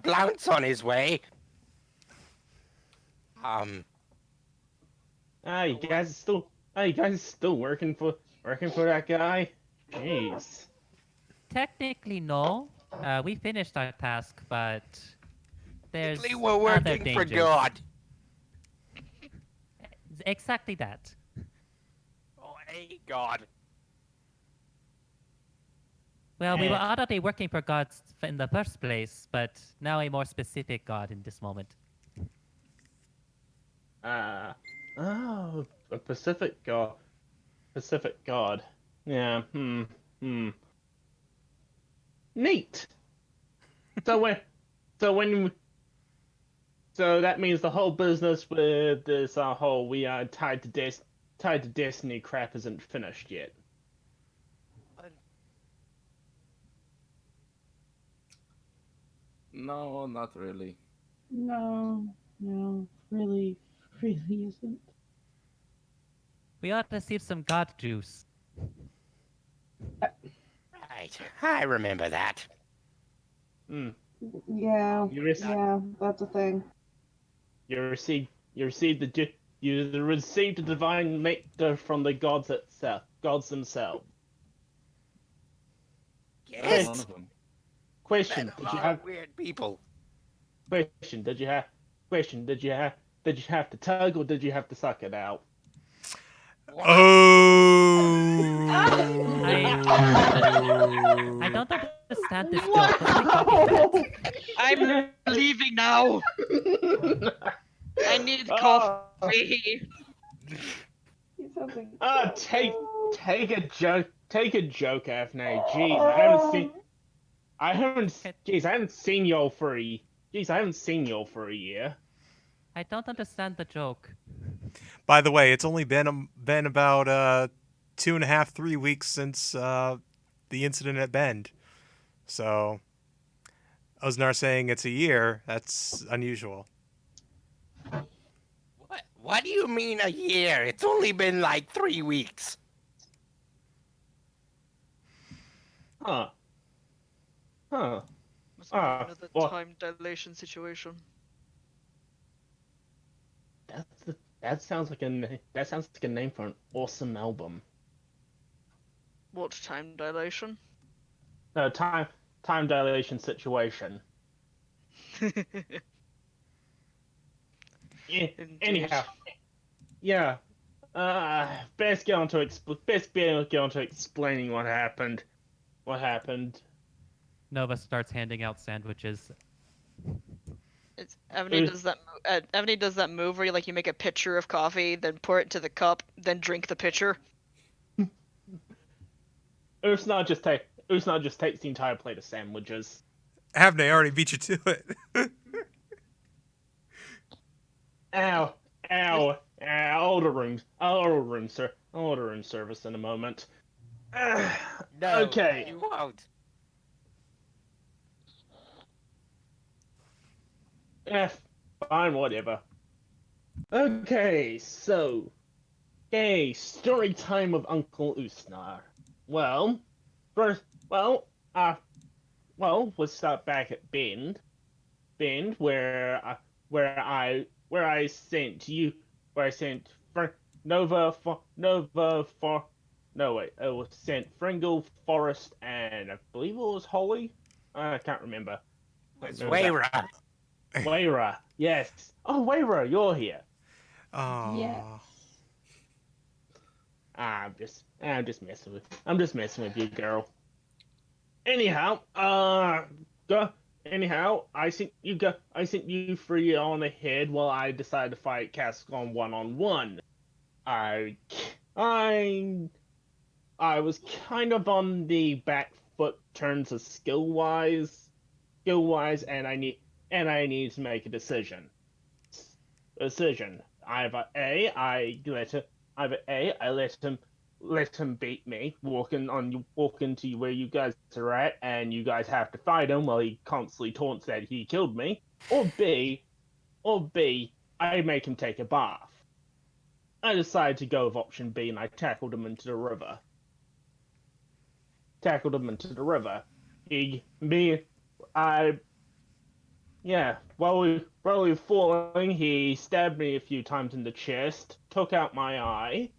Blount's on his way. You guys are still working for that guy? Jeez. Technically, no. We finished our task, but there's Technically, we're other working for dangers. God. Exactly that. Oh, hey, God. Well, we were already working for gods in the first place, but now a more specific god in this moment. Oh, a Pacific God. Pacific God. Yeah. Neat. So that means the whole business with this whole we are tied to destiny crap isn't finished yet. No, not really. No, really isn't. We ought to receive some god juice. Right, I remember that. Yeah, You rec- yeah, that's a thing. You received the divine nectar from the gods themselves. Yes. One of them. Question: Met a Did you lot have of weird people. question? Did you have to tug or did you have to suck it out? Oh. I don't understand this joke. What are we talking about? I'm leaving now. I need coffee. He's something. Take a joke, Avné. Jeez, I haven't seen y'all for a year. I don't understand the joke. By the way, it's only been about 2.5, 3 weeks since the incident at Bend. So, Osnar saying it's a year, that's unusual. What do you mean a year? It's only been like 3 weeks. Huh. Huh. Must be another well, time dilation situation. that sounds like a name for an awesome album. What time dilation? No, time dilation situation. Yeah. Indeed. Anyhow, yeah. Best get on to explaining what happened. What happened? Nova starts handing out sandwiches. Avné does that. Avné does that move where you make a pitcher of coffee, then pour it into the cup, then drink the pitcher. Usna just takes the entire plate of sandwiches. Avne already beat you to it. Ow, ow, ow, order room, sir. I'll order room service in a moment. No, Okay. you won't. Fine, whatever. Okay, so, story time of Uncle Usnar. Well, first, let's start back at Bend, where I sent Nova for no wait, it was sent Fringle, Forest, and I believe it was Holly. I can't remember. It's Wayra. Wayra, yes. Oh, Wayra, you're here. Oh. Yes. I'm just messing with you, girl. Anyhow, I sent you three on ahead while I decided to fight Kastagon 1-on-1. I was kind of on the back foot terms of skill wise, and I need to make a decision. Either A, I let him beat me, walk into where you guys are at, and you guys have to fight him while he constantly taunts that he killed me, or B, I make him take a bath. I decided to go with option B, and I tackled him into the river. While we were falling, he stabbed me a few times in the chest, took out my eye,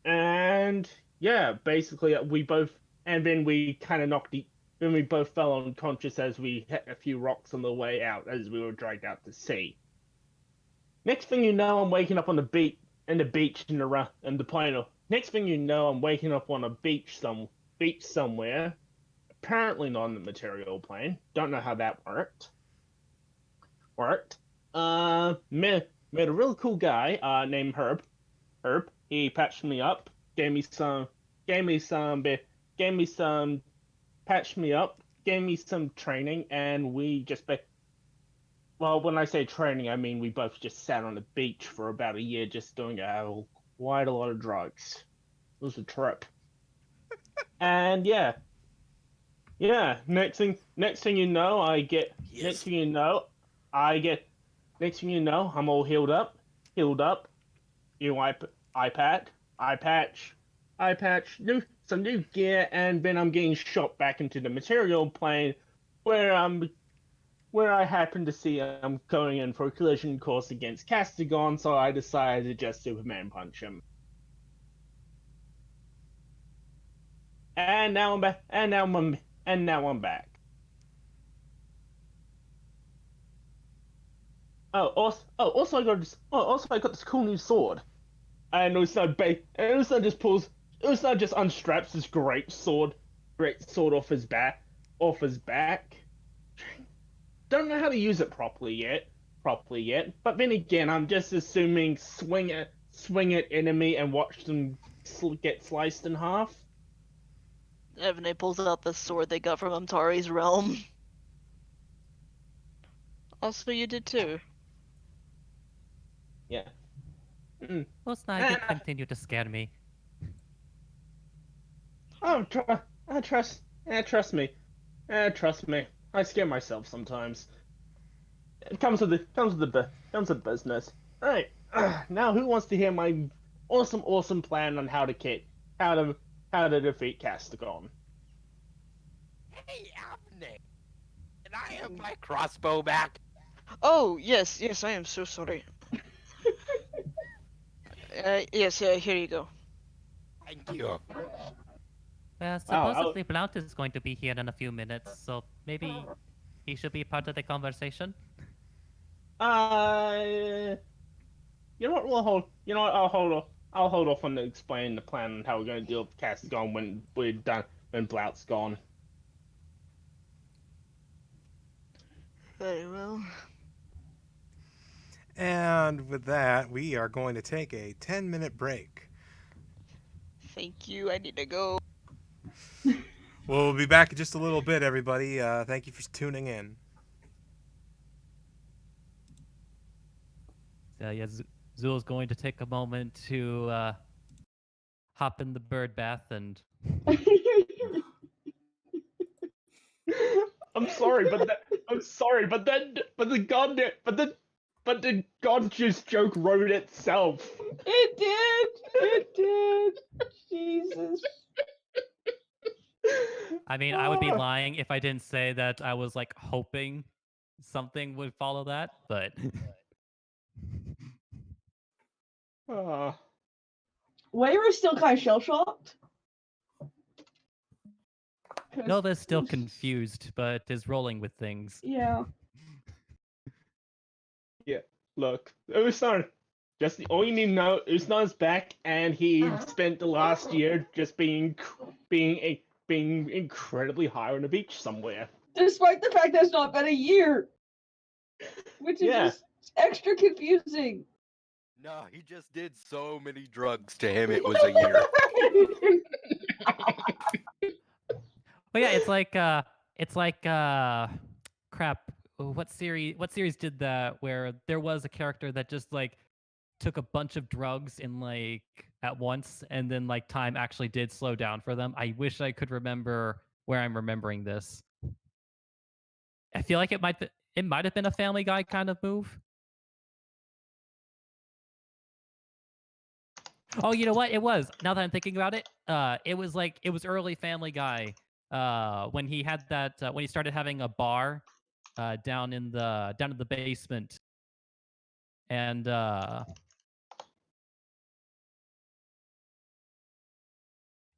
and yeah, basically then we kind of then we both fell unconscious as we hit a few rocks on the way out as we were dragged out to sea. Next thing you know, I'm waking up on the beach in the plane. Next thing you know, I'm waking up on a beach somewhere. Apparently not on the material plane. Don't know how that worked. Met a real cool guy named Herb. He patched me up, patched me up, gave me some training, and we just well, when I say training, I mean we both just sat on the beach for about a year, just doing quite a lot of drugs. It was a trip. And yeah. Next thing you know, I'm all healed up. Eye patch, some new gear, and then I'm getting shot back into the material plane, where I happen to see I'm going in for a collision course against Kastagon, so I decided to just Superman punch him. And now I'm back. And now I'm back. Also I got this cool new sword. And Usna just unstraps this great sword off his back. Don't know how to use it properly yet. But then again, I'm just assuming swing at enemy and watch them get sliced in half. Avné pulls out the sword they got from Amtari's realm. Also, you did too. Yeah. Osnar did continue to scare me. I trust Trust me. Trust me. I scare myself sometimes. It comes with business. Alright. Now who wants to hear my awesome plan on how to how to defeat Kastagon? Hey, Avné, can I have my crossbow back? Oh, yes, yes, I am so sorry. Yes, here you go. Thank you. Supposedly Blount is going to be here in a few minutes, so maybe he should be part of the conversation. Uh, you know what? We'll hold. You know what? I'll hold off on explaining the plan on how we're going to deal with Castigon when we're done. When Blout's gone. Very well. And with that, we are going to take a 10-minute break. Thank you. I need to go. We'll be back in just a little bit, everybody. Thank you for tuning in. Yeah, Zul's going to take a moment to hop in the bird bath and. I'm sorry, but the God Juice joke wrote itself. It did. It did. Jesus. I mean, I would be lying if I didn't say that I was like hoping something would follow that, but. Uh, Waira's still kind of shell shocked. Nova's still confused, but is rolling with things. Yeah. yeah. Look, Usnar. All you need to know, Usnar's back, and he spent the last year just being incredibly high on the beach somewhere. Despite the fact that it's not been a year, which is Yeah. just extra confusing. No, he just did so many drugs. To him, it was a year. But yeah, it's like crap. What series did that where there was a character that just like took a bunch of drugs in like at once and then like time actually did slow down for them? I wish I could remember where I'm remembering this. I feel like it might have been a Family Guy kind of move. Oh, you know what? It was. Now that I'm thinking about it, it was early Family Guy. When he had that when he started having a bar down in the basement. And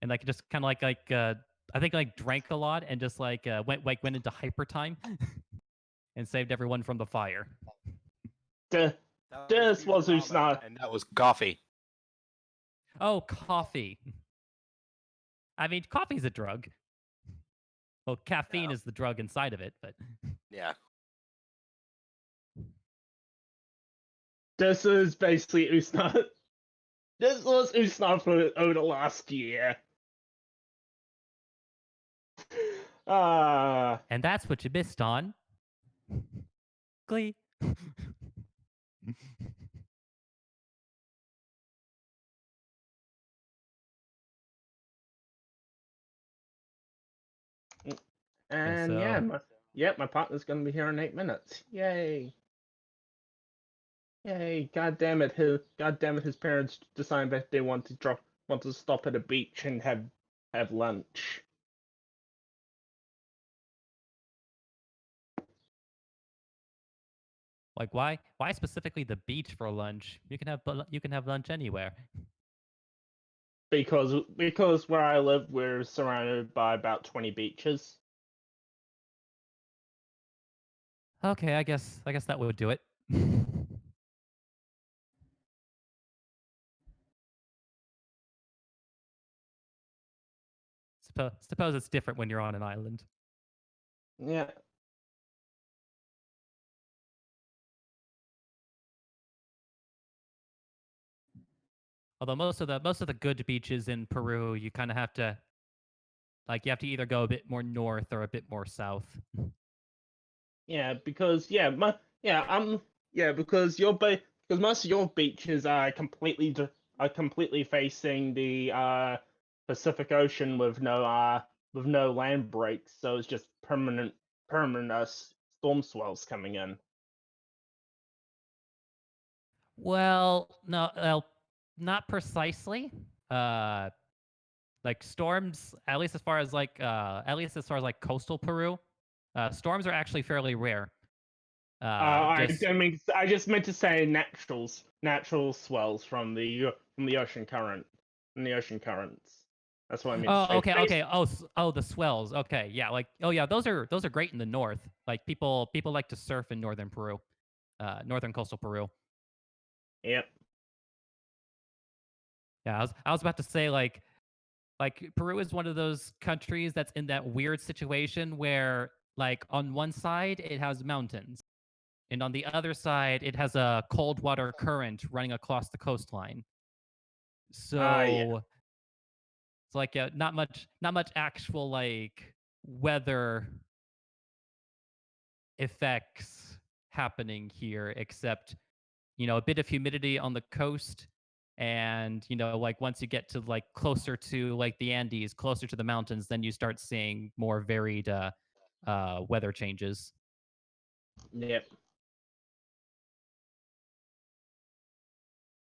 like just kind of I think like drank a lot and just went into hyper time and saved everyone from the fire. This was Usnar. And that was coffee. Oh, coffee. I mean, coffee's a drug. Well, caffeine is the drug inside of it, but Yeah. This is basically Usnar. This was Usnar for over the last year. And that's what you missed on Glee. And my partner's gonna be here in 8 minutes. Yay! Yay! God damn it! His parents decided that they want to stop at a beach and have lunch. Like why specifically the beach for lunch? You can have lunch anywhere. Because where I live, we're surrounded by about 20 beaches. Okay, I guess that would do it. Suppose it's different when you're on an island. Yeah. Although most of the good beaches in Peru, you kind of have to you have to either go a bit more north or a bit more south. Yeah, because because because most of your beaches are completely facing the Pacific Ocean with with no land breaks, so it's just permanent storm swells coming in. Well, no, not precisely. Uh, like storms, at least as far as like coastal Peru, storms are actually fairly rare. Just I just meant to say natural swells from the ocean current, from the ocean currents. That's what I meant to say. okay. Oh, the swells. Okay, yeah, those are great in the north. Like people like to surf in northern Peru, northern coastal Peru. Yep. Yeah, I was about to say like Peru is one of those countries that's in that weird situation where like on one side it has mountains and on the other side it has a cold water current running across the coastline. Yeah. So it's like not much actual like weather effects happening here except a bit of humidity on the coast and like once you get to like closer to like the Andes, closer to the mountains, then you start seeing more varied weather changes, Yep.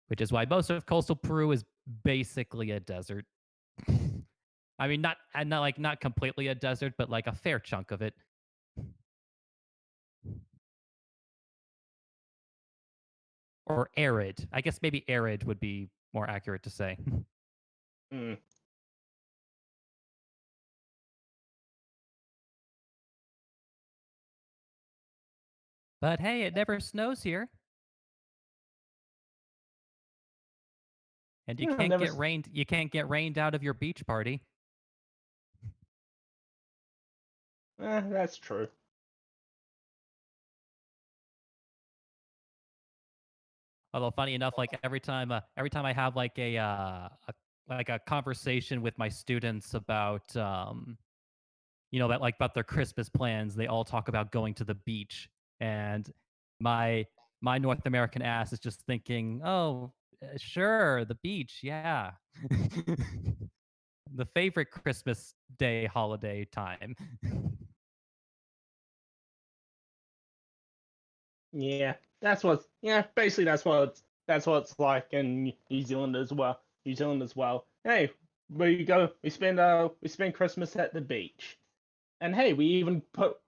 which is why most of coastal Peru is basically a desert. I mean, not completely a desert, but like a fair chunk of it. Or arid. I guess maybe arid would be more accurate to say. Mm. But hey, it never snows here. And you Yeah, can't get rained. You can't get rained out of your beach party. That's true. Although funny enough, like every time I have like a conversation with my students about about their Christmas plans, they all talk about going to the beach, and my North American ass is just thinking, oh, sure, the beach, yeah, the favorite Christmas day holiday time. Yeah, basically that's what it's like in New Zealand as well. New Zealand as well. Hey, we spend Christmas at the beach, and hey, we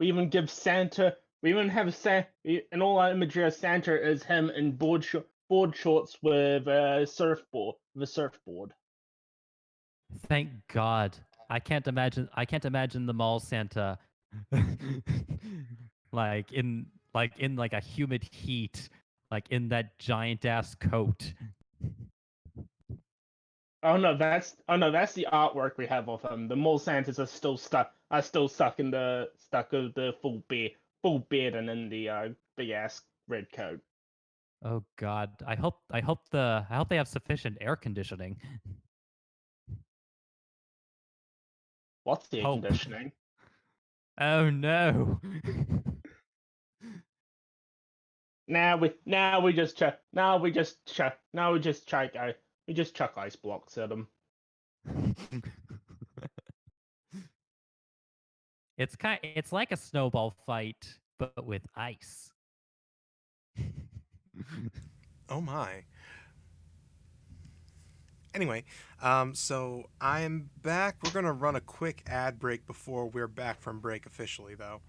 even give Santa, we even have and all our imagery of Santa is him in board shorts with a surfboard. Thank God. I can't imagine the mall Santa in like a humid heat, like in that giant ass coat. Oh no, that's the artwork we have of him. The mole Santas are still stuck with the full beard and in the big ass red coat. Oh God. I hope they have sufficient air conditioning. What's the air Hope. conditioning? Oh no. We just chuck ice blocks at them. It's like a snowball fight, but with ice. Oh my. Anyway, so I'm back. We're gonna run a quick ad break before we're back from break officially, though.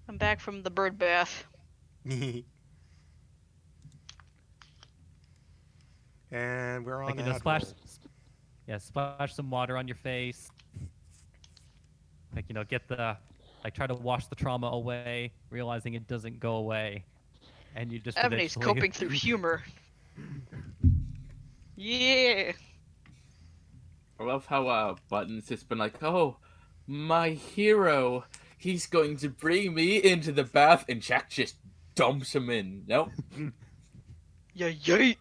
I'm back from the bird bath. And we're on Like ad splash, roll. yeah, splash some water on your face. Like get the try to wash the trauma away, realizing it doesn't go away, and you just Avné's eventually coping through humor. Yeah. I love how Buttons has been like, oh, my hero, he's going to bring me into the bath, and Jack just dumps him in. Nope. Yeah.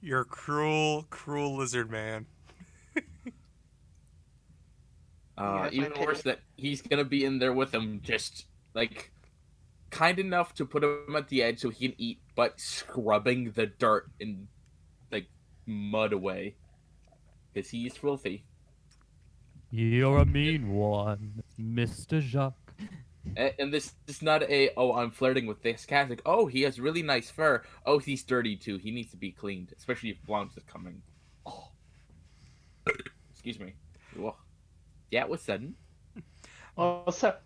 You're cruel, cruel lizard man. You have my Even pity. worse that he's gonna be in there with him, just like kind enough to put him at the edge so he can eat, but scrubbing the dirt and like mud away. because he's filthy. You're a mean one, Mr. Jacques. And this is not a, oh, I'm flirting with this cat. Like, oh, he has really nice fur. Oh, he's dirty too. He needs to be cleaned, especially if Blount is coming. Oh. Excuse me. Whoa. Yeah, it was sudden. Also,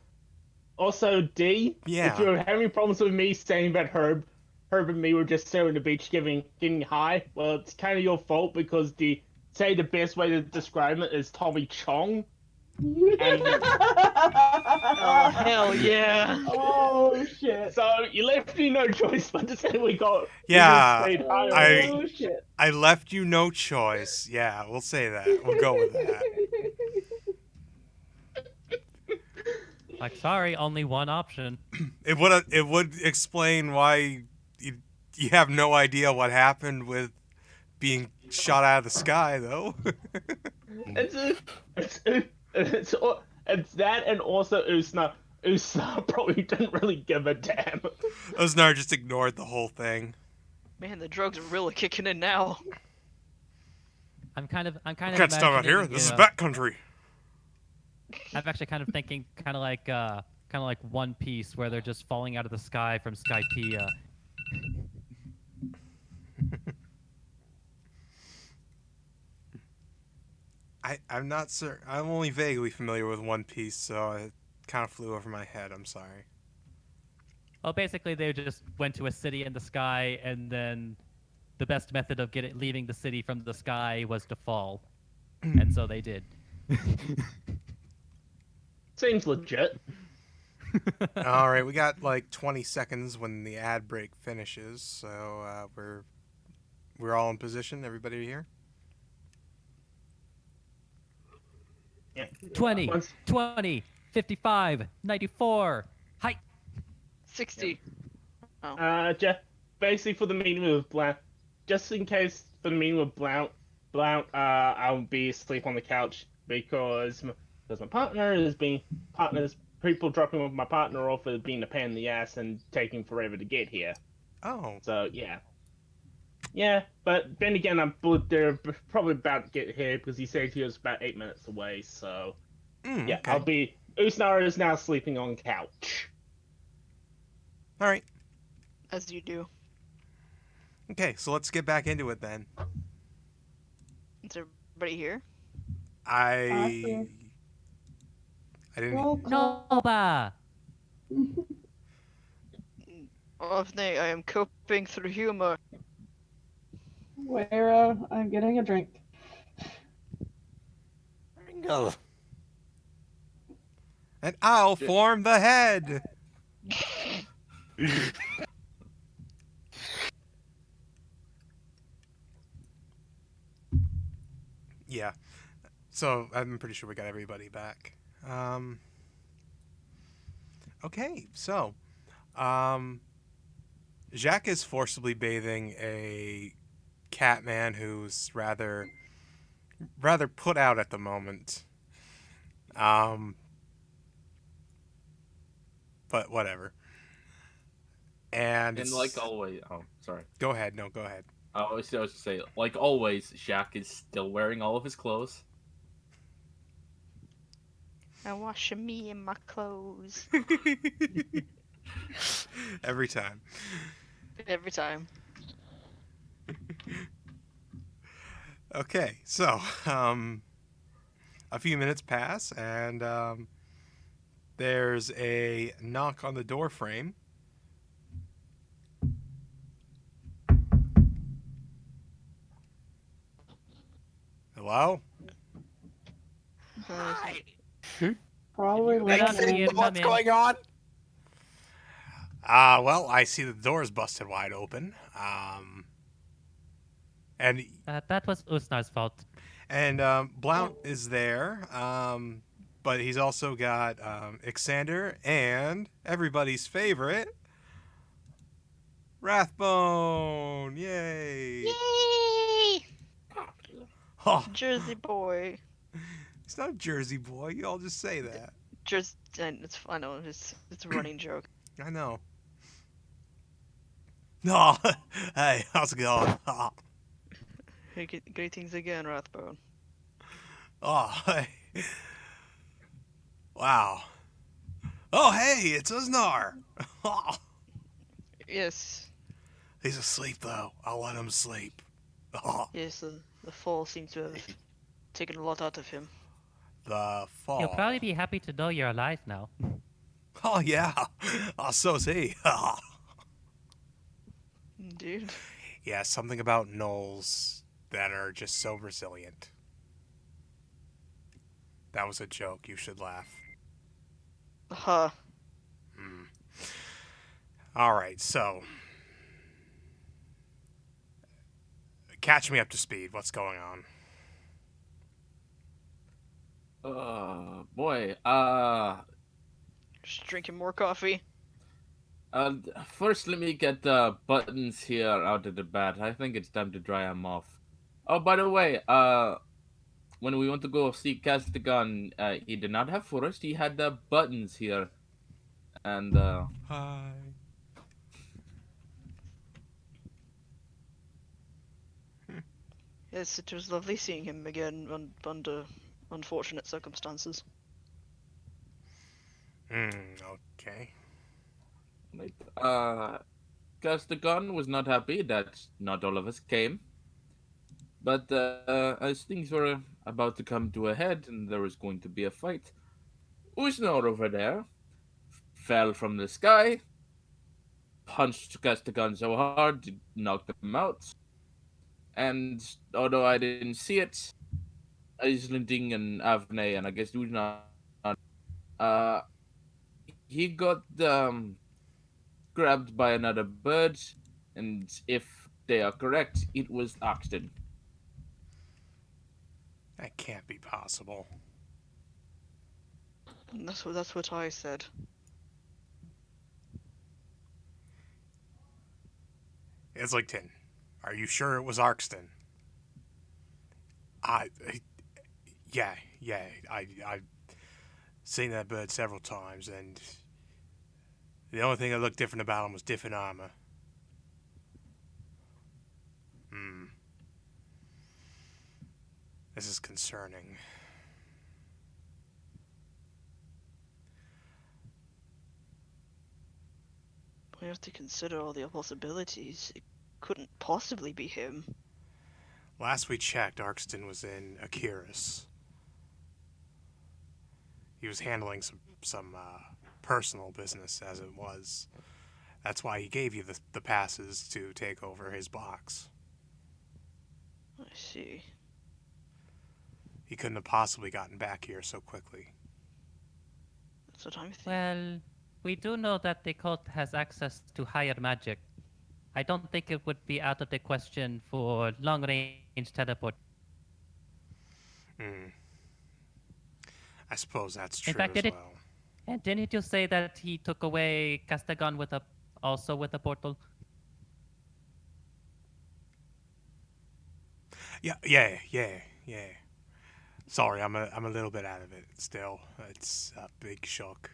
D, Yeah. if you're having problems with me saying that Herb and me were just there on the beach getting high, well, it's kind of your fault because the best way to describe it is Tommy Chong. Oh hell yeah! Oh shit. So you left me no choice but to say we Yeah, stayed high. Oh shit. I left you no choice. Yeah, we'll say that. We'll go with that. Like, sorry, only one option. It would explain why you have no idea what happened with being shot out of the sky, though. It's that, and also Usna. Usna probably didn't really give a damn. Osnar just ignored the whole thing. Man, the drugs are really kicking in now. I'm kind of Can't stop out here. imagining, This is backcountry. I'm actually kind of thinking kind of like One Piece, where they're just falling out of the sky from Skypiea. I'm not certain. I'm only vaguely familiar with One Piece, so it kind of flew over my head. I'm sorry. Well, basically, they just went to a city in the sky, and then the best method of leaving the city from the sky was to fall, and so they did. Seems legit. All right, we got like 20 seconds when the ad break finishes, so we're all in position. Everybody here? Yeah. 20, Once- 20, 55, 94. Hi. 60. Jeff, basically for the meeting with Blount, just in case for the meeting with Blount, I'll be asleep on the couch because my partner's people dropping off my partner off as being a pain in the ass and taking forever to get here. Oh, So yeah, but then again, they're probably about to get here because he said he was about 8 minutes away. So yeah, okay. Usnar is now sleeping on couch. All right. As you do. Okay, so let's get back into it then. Is everybody here? I didn't. Roll call. Nova. Avné, I am coping through humor. Where I'm getting a drink. Ringle. And I'll form the head. Yeah. So I'm pretty sure we got everybody back. Okay, so Jacques is forcibly bathing a cat man who's rather put out at the moment. But whatever. And And like always, oh, sorry. go ahead. No, go ahead. I was just to say, like always, Sjach is still wearing all of his clothes. I'm washing me in my clothes. Every time. Every time. Okay, so a few minutes pass, and there's a knock on the door frame. Hello? Hi. Probably Let us listening. see it. What's Come in. going on? Well, I see the door's busted wide open. And That was Usnar's fault. Blount is there. But he's also got Ixander and everybody's favorite, Rathbone. Yay! Yay! Oh, Jersey boy. he's not a Jersey boy. You all just say that. It's I know it's a running joke. I know. No, hey, how's it going? Hey, greetings again, Rathbone. Oh, hey. Wow. Oh, hey, it's Uznar. Oh, Yes, he's asleep, though. I'll let him sleep. Oh, yes, the fall seems to have taken a lot out of him. the He'll fall. probably be happy to know you're alive now. Oh, yeah. Oh, so's he. Indeed. Yeah, something about gnolls that are just so resilient. That was a joke. You should laugh. Huh. All right, so catch me up to speed. What's going on? Boy. Just drinking more coffee. First, let me get the buttons here out of the bat. I think it's time to dry them off. Oh, by the way, when we went to go see Kastagon, he did not have forest. He had the buttons here, and Hi. Yes, it was lovely seeing him again under unfortunate circumstances. Okay. like, Kastagon was not happy that not all of us came. But as things were about to come to a head and there was going to be a fight, Usnor over there fell from the sky, punched Kastagon so hard it knocked him out. And although I didn't see it, Icelanding and Avné and I guess Usnor, uh, he got grabbed by another bird, and if they are correct, it was Oxton. That can't be possible. And that's what I said. Islington, are you sure it was Arkston? Yeah, I've seen that bird several times, and the only thing that looked different about him was different armor. This is concerning. We have to consider all the possibilities. It couldn't possibly be him. Last we checked, Arkston was in Akiris. He was handling some personal business as it was. That's why he gave you the passes to take over his box. I see. He couldn't have possibly gotten back here so quickly. That's what I'm thinking. Well, we do know that the cult has access to higher magic. I don't think it would be out of the question for long-range teleport. I suppose that's true In fact, as well. And didn't you say that he took away Castagon also with a portal? Yeah. Sorry, I'm a little bit out of it still. It's a big shock.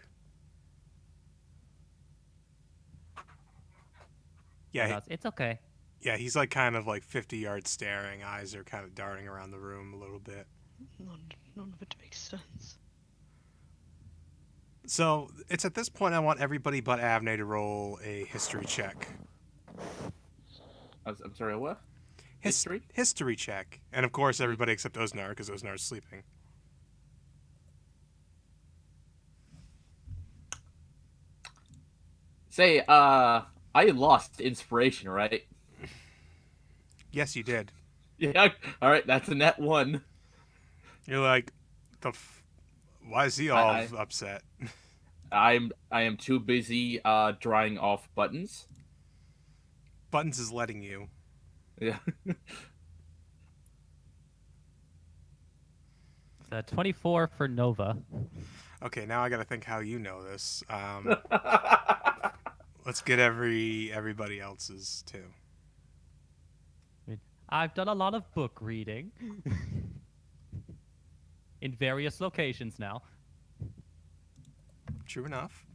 Yeah, It's okay. yeah, he's like kind of like 50 yards staring. Eyes are kind of darting around the room a little bit. None of it makes sense. So it's at this point I want everybody but Avné to roll a history check. I'm sorry, what? History? History check. And of course everybody except Osnar, because Osnar's sleeping. Say, I lost inspiration, right? Yes, you did. Yeah. All right, that's a net one. You're like, why is he all upset? I am too busy drying off buttons. Buttons is letting you. Yeah. 24 for Nova. Okay, now I gotta think how you know this. Let's get everybody else's too. I've done a lot of book reading in various locations now. True enough.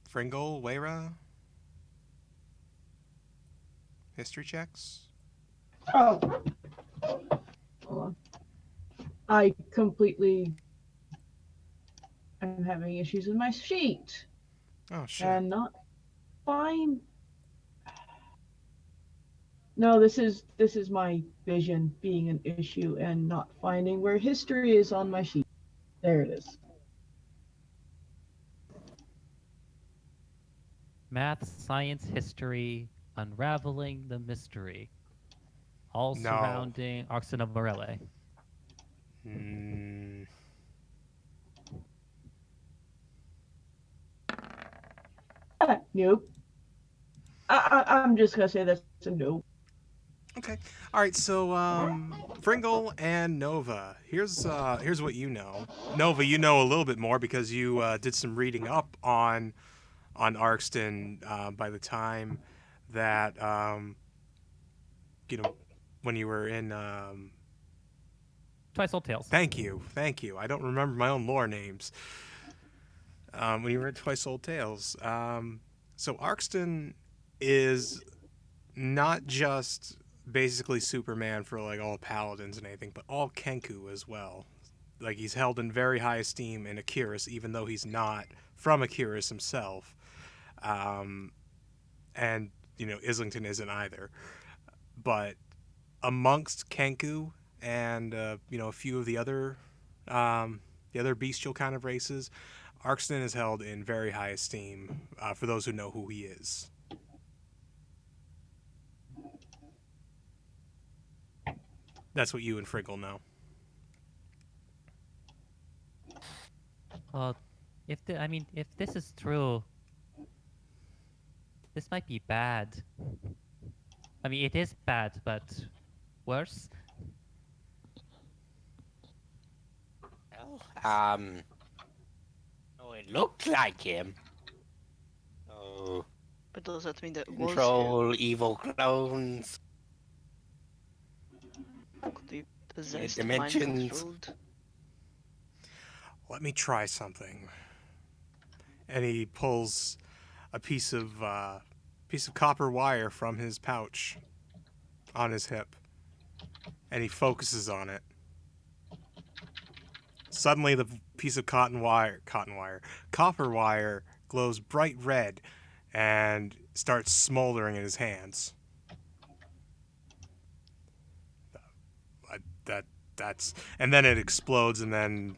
Fringle, Weira. History checks. Oh, hold on. I completely am having issues with my sheet Oh shit. and not find. No, this is my vision being an issue and not finding where history is on my sheet. There it is. Math, science, history, unraveling the mystery, all No. surrounding Oxen of Morelle. Mm, Nope. I'm just gonna say that's a nope. okay. All right. So, Pringle and Nova. Here's what you know. Nova, you know a little bit more because you did some reading up on Arkston by the time that you know when you were in. Twice Old Tales. Thank you, thank you. I don't remember my own lore names. When you were in Twice Old Tales. So Arkston is not just basically Superman for like all paladins and anything, but all Kenku as well. Like he's held in very high esteem in Akiris, even though he's not from Akiris himself. Um, and Islington isn't either. But amongst Kenku and a few of the other bestial kind of races, Arkston is held in very high esteem for those who know who he is. That's what you and Friggle know. Well, if this is true, this might be bad. I mean, it is bad, but worse. Well, oh, it looked like him. Oh, But does that mean that was him? control evil clones. Could he possessed, dimensions. mind-controlled? Let me try something. And he pulls a piece of copper wire from his pouch on his hip, and he focuses on it. Suddenly, the piece of copper wire glows bright red and starts smoldering in his hands. And then it explodes, and then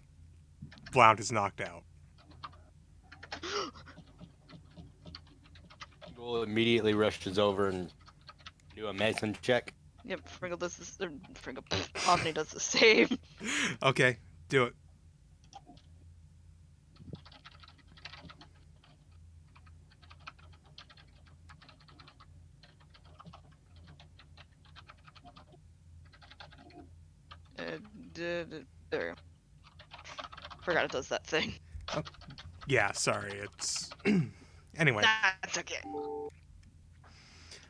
Blount is knocked out. Will immediately rushes over and do a medicine check. Yep, Fringle does this. Fringle, Avné does the same. Okay, do it. There. Forgot it does that thing. Yeah, sorry. It's anyway. That's okay.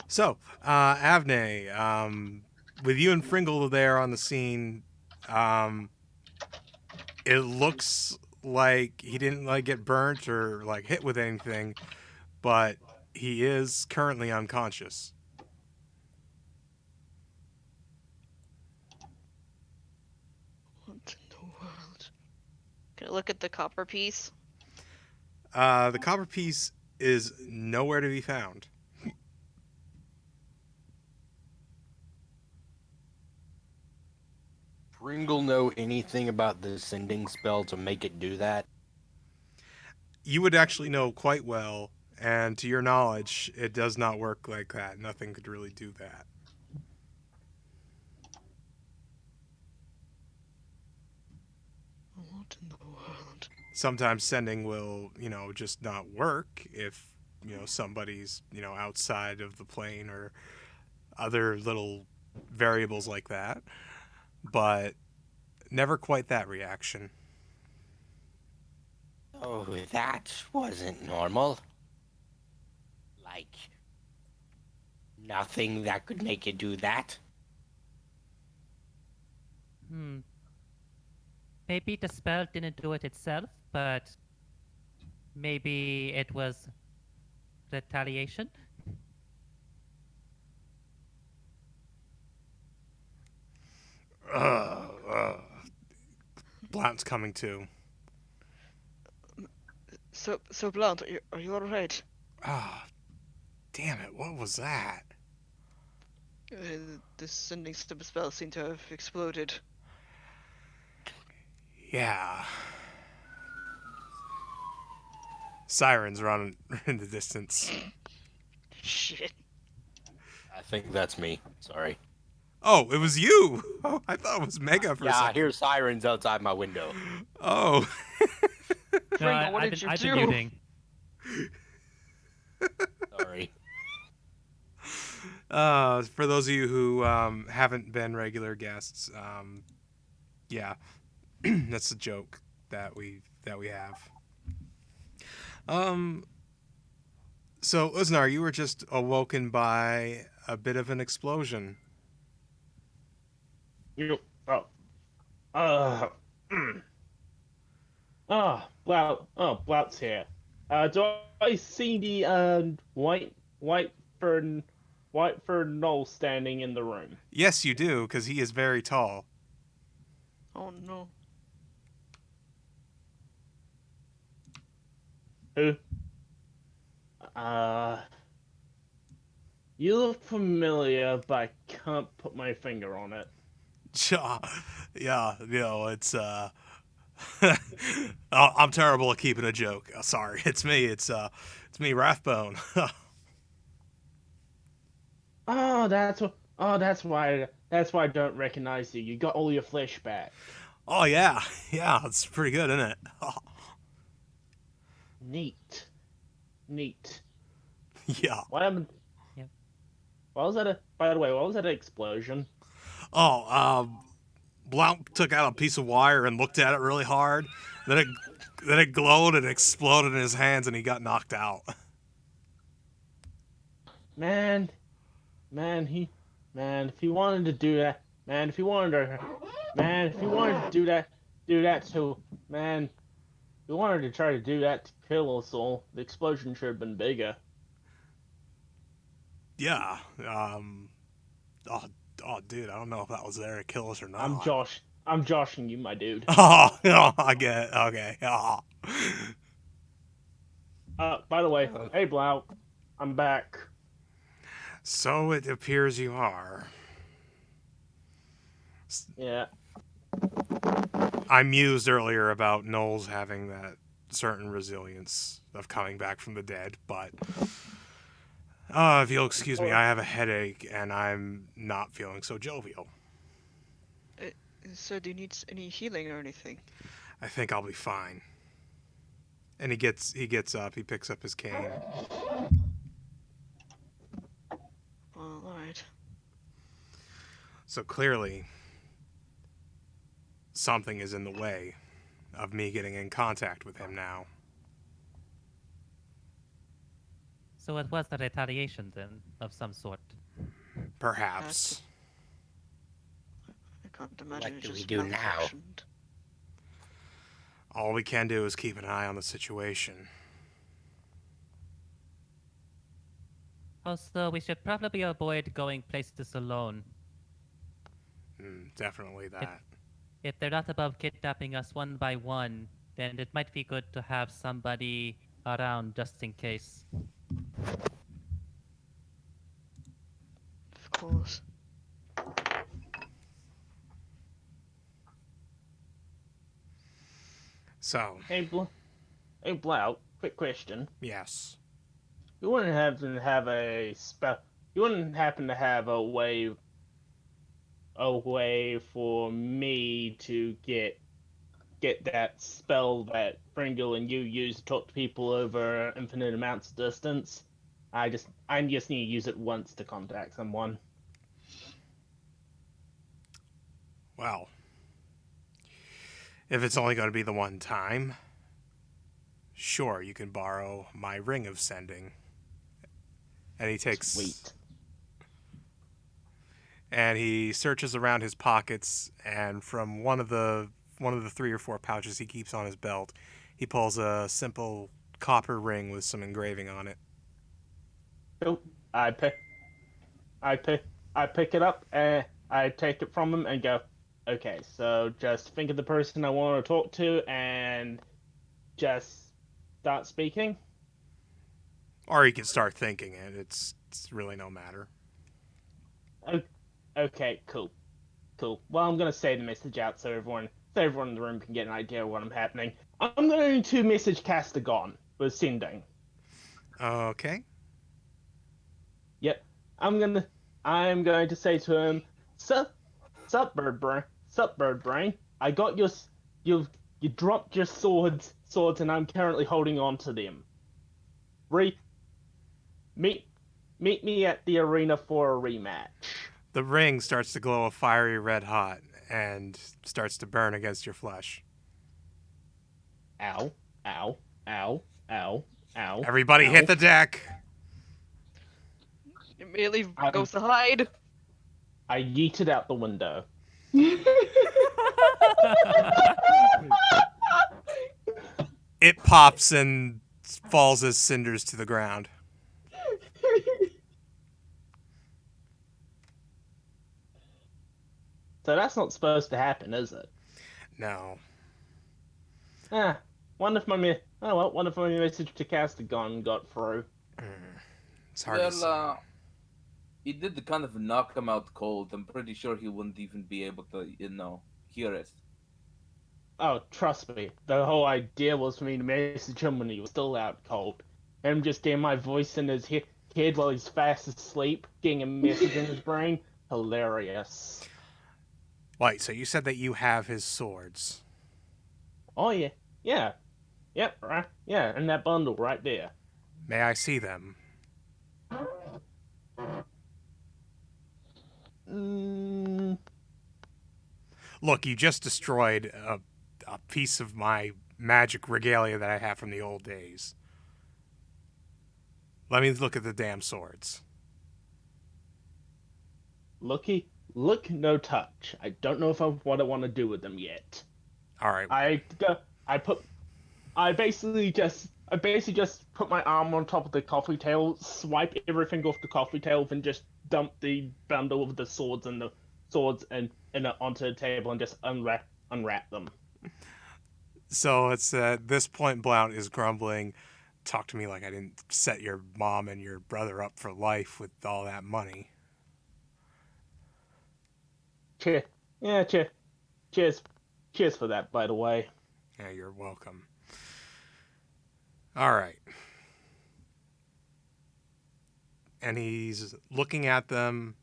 So, Avné, with you and Fringle there on the scene, it looks like he didn't get burnt or hit with anything, but he is currently unconscious. What in the world? Can I look at the copper piece? The copper piece is nowhere to be found. Pringle know anything about the sending spell to make it do that? You would actually know quite well, and to your knowledge, it does not work like that. Nothing could really do that. What in the world? Sometimes sending will, just not work if, somebody's, outside of the plane or other little variables like that. But never quite that reaction. Oh, that wasn't normal. Like, nothing that could make it do that? Maybe the spell didn't do it itself, but maybe it was retaliation. Blount's coming to. So Blount, are you all right? Ah, damn it! What was that? The sending spell seemed to have exploded. Yeah. Sirens run in the distance. Shit. I think that's me. Sorry. Oh, it was you! Oh, I thought it was Mega for a Yeah, I second. hear sirens outside my window. Oh. No, Frank, what did you I've do? been muting. Sorry. For those of you who haven't been regular guests, yeah, that's a joke that we have. So Uznar, you were just awoken by a bit of an explosion. You. Oh. Blout's here. Do I see the Whiteford Knoll standing in the room? Yes, you do, because he is very tall. Oh no. Who? You look familiar, but I can't put my finger on it. Yeah, it's I'm terrible at keeping a joke. Sorry, it's me. It's me, Rathbone. That's why. That's why I don't recognize you. You got all your flesh back. Oh yeah, it's pretty good, isn't it? Neat. Yeah. What happened? Yep. By the way, what was that explosion? Oh, Blount took out a piece of wire and looked at it really hard. Then it glowed and exploded in his hands, and he got knocked out. Man, if he wanted to do that, if he wanted to do that, to, if he wanted to try to do that to kill us all, the explosion should have been bigger. Yeah. Oh, dude, I don't know if that was there to kill us or not. I'm joshing you, my dude. Oh, I get it. Okay. Oh. By the way, hey Blau, I'm back. So it appears you are. Yeah. I mused earlier about Knowles having that certain resilience of coming back from the dead, but if you'll excuse me, I have a headache and I'm not feeling so jovial. So do you need any healing or anything? I think I'll be fine. And he gets up, he picks up his cane. Well, alright. So clearly, something is in the way of me getting in contact with him now. So it was a retaliation then, of some sort. Perhaps. I can't imagine What it do we just do now? malfunctioned. All we can do is keep an eye on the situation. Also, we should probably avoid going places alone. Definitely that. If they're not above kidnapping us one by one, then it might be good to have somebody around just in case. Of course. So, Hey Blau, quick question. yes. You wouldn't happen to have a spell? You wouldn't happen to have a way for me to get that spell that Pringle and you use to talk to people over infinite amounts of distance? I just need to use it once to contact someone. Well, if it's only going to be the one time, sure, you can borrow my ring of sending. And he takes... Sweet. And he searches around his pockets, and from one of the 3 or 4 pouches he keeps on his belt, he pulls a simple copper ring with some engraving on it. So I pick it up and I take it from him and go, Okay, so just think of the person I want to talk to and just start speaking. Or you can start thinking it. It's really no matter. Okay, cool. Well, I'm gonna say the message out so everyone in the room can get an idea of what I'm happening. I'm going to message Kastagon with sending. Okay. Yep. I'm going to say to him, sup bird brain. I got you dropped your swords, and I'm currently holding on to them. Re meet meet me at the arena for a rematch. The ring starts to glow a fiery red hot and starts to burn against your flesh. Ow, ow, ow, ow, ow. Everybody ow. hit the deck. Immediately I- goes to hide. I yeeted out the window. It pops and falls as cinders to the ground. So that's not supposed to happen, is it? No. Wonder if my message to Castagon got through. It's hard to say. Well, he did kind of knock him out cold. I'm pretty sure he wouldn't even be able to, hear it. Oh, trust me. The whole idea was for me to message him when he was still out cold. Him just getting my voice in his head while he's fast asleep, getting a message in his brain. Hilarious. Wait, so you said that you have his swords. Oh, yeah. Yeah. Yep, right. Yeah, in that bundle right there. May I see them? Look, you just destroyed a piece of my magic regalia that I have from the old days. Let me look at the damn swords. Look, no touch. I don't know what I want to do with them yet. All right. I basically just put my arm on top of the coffee table, swipe everything off the coffee table, and just dump the bundle of the swords and onto the table and just unwrap them. So it's at this point, Blount is grumbling. Talk to me like I didn't set your mom and your brother up for life with all that money. Cheers for that, by the way. Yeah, you're welcome. All right. And he's looking at them.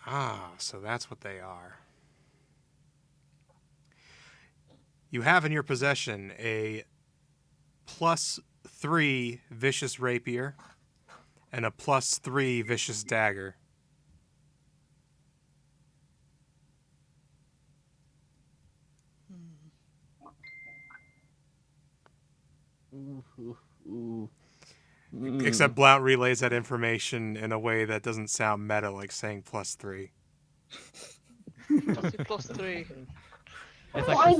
Ah, so that's what they are. You have in your possession a +3 vicious rapier and a +3 vicious dagger. Except Blount relays that information in a way that doesn't sound meta, like saying +3. +3. It's like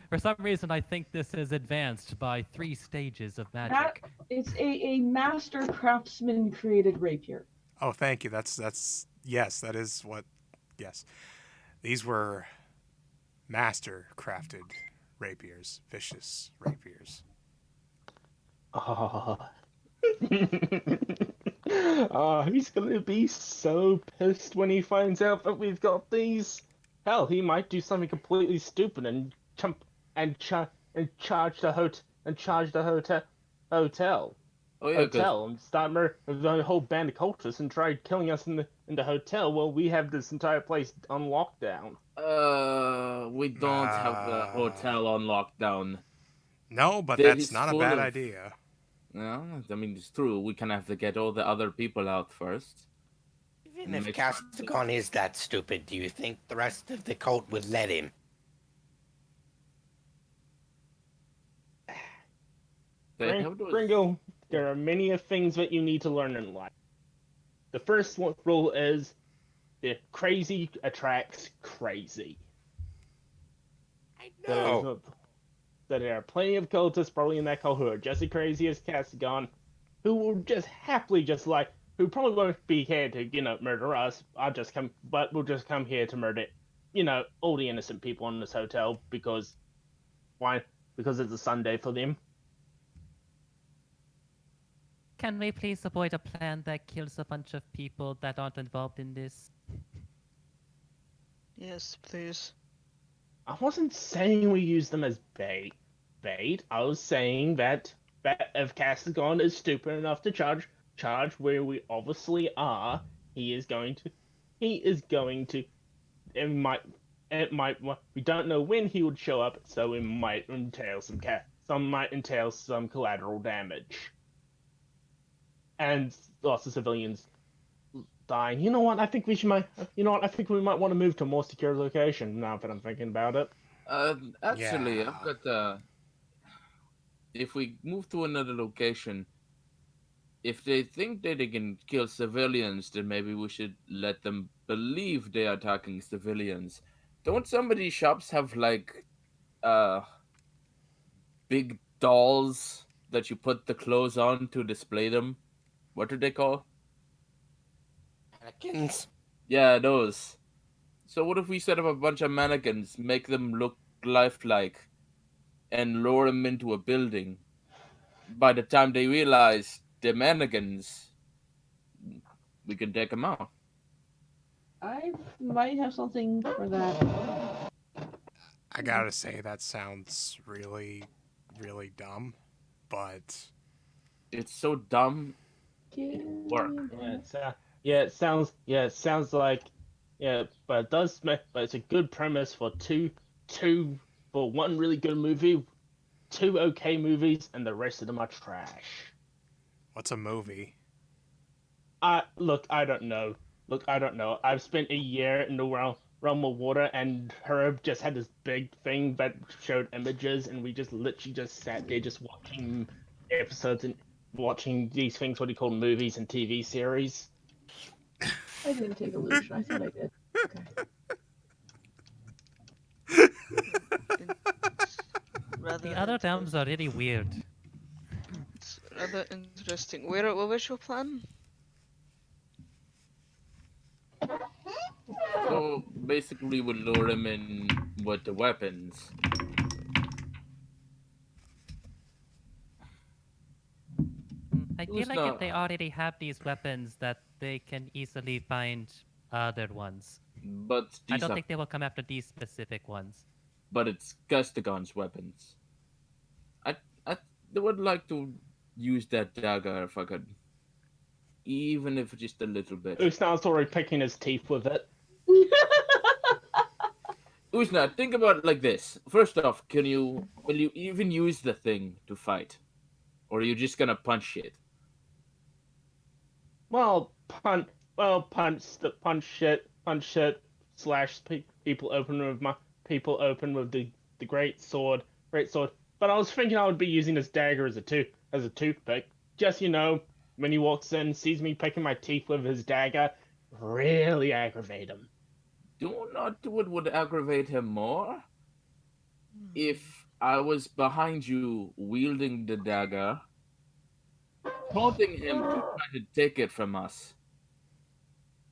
for some reason, I think this is advanced by 3 stages of magic. It's a master craftsman created rapier. Oh, thank you. That's yes, that is what. Yes, these were master crafted rapiers, vicious rapiers. He's gonna be so pissed when he finds out that we've got these. Hell, he might do something completely stupid and charge the hotel. Oh yeah, 'cause- Hotel and start with a whole band of cultists and try killing us in the hotel while we have this entire place on lockdown. We don't have the hotel on lockdown. No, but That that's is not a full bad of- idea. No, I mean it's true. We kind of have to get all the other people out first. Even if Makes- Castagon is that stupid, do you think the rest of the cult would let him? Gringo, there are many things that you need to learn in life. The first rule is the crazy attracts crazy. I know. That there are plenty of cultists probably in that cult who are just as crazy as Castagon, who will just happily just like who probably won't be here to, murder us. We'll just come here to murder, all the innocent people in this hotel because why? Because it's a Sunday for them. Can we please avoid a plan that kills a bunch of people that aren't involved in this? Yes, please. I wasn't saying we use them as bait. I was saying that if Kastagon is stupid enough to charge where we obviously are, he is going to. It might. We don't know when he would show up, so it might entail some collateral damage, and lots of civilians dying. You know what? I think we might want to move to a more secure location now that I'm thinking about it. Actually, Yeah. I've got. If we move to another location, if they think that they can kill civilians, then maybe we should let them believe they are attacking civilians. Don't some of these shops have like uh big dolls that you put the clothes on to display them? What do they call? Mannequins. Yeah, those. So what if we set up a bunch of mannequins, make them look lifelike, and lower them into a building? By the time they realize they're mannequins, we can take them out. I might have something for that. I gotta say, that sounds really, really dumb, but It's so dumb. Work. It sounds like, but but it's a good premise for for one really good movie, two okay movies, and the rest of them are trash. what's a movie? I don't know. I don't know. I've spent a year in the realm of water, and Herb just had this big thing that showed images, and we just literally just sat there just watching episodes and watching these things, what do you call movies and TV series. I didn't take illusion. I thought I did. Okay. Rather The other dams are really weird. It's rather interesting. What was your plan? So basically, we lure them in with the weapons. I feel Who's like not? if they already have these weapons, that they can easily find other ones. But I these don't are. think they will come after these specific ones. But it's Kastagon's weapons. I would like to use that dagger if I could, even if just a little bit. Usna's already picking his teeth with it. Usna, think about it like this. First off, will you even use the thing to fight, or are you just gonna punch it? Well, punch shit, slash people open with the great sword. But I was thinking I would be using this dagger as a toothpick. Just when he walks in, sees me picking my teeth with his dagger, really aggravate him. Do not do what would aggravate him more. If I was behind you wielding the dagger, taunting him to try to take it from us.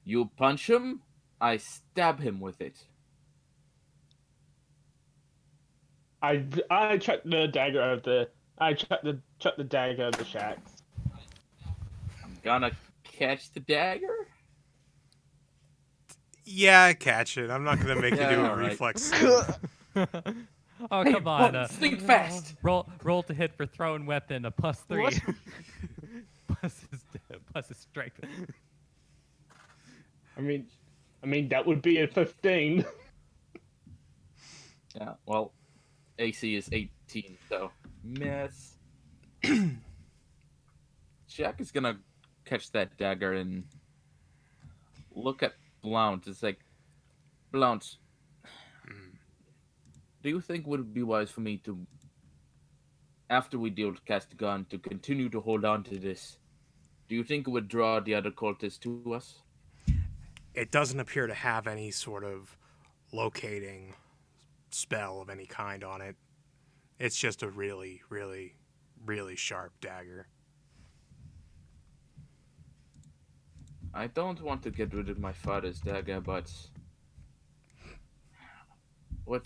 You punch him, I stab him with it. I chucked the dagger out of the I chucked the dagger out of the shacks. I'm gonna catch the dagger? Yeah, I catch it. I'm not gonna make you Yeah, do a alright. reflex save. Oh, Hey, come on. what? Think fast! Roll to hit for thrown weapon, a +3. What? plus his strength. I mean that would be a 15. Yeah, well, AC is 18, so miss. Jack is gonna catch that dagger and look at Blount. It's like, Blount, do you think would it be wise for me to, after we deal with Castagon, to continue to hold on to this? Do you think it would draw the other cultists to us? It doesn't appear to have any sort of locating spell of any kind on it. It's just a really, really, really sharp dagger. I don't want to get rid of my father's dagger, but what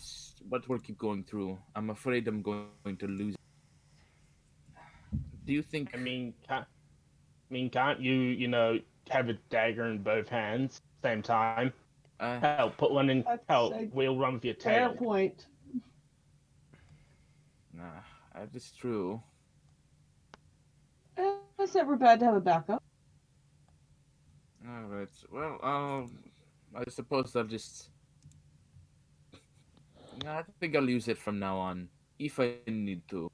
will keep going through? I'm afraid I'm going to lose. Do you think? Can't you, have a dagger in both hands same time? Uh, Hell, put one in. That's Hell, a wheel run with your fair tail. point. nah, that is true. It's never bad to have a backup. All right. Well, I suppose I'll just. I think I'll use it from now on, if I need to.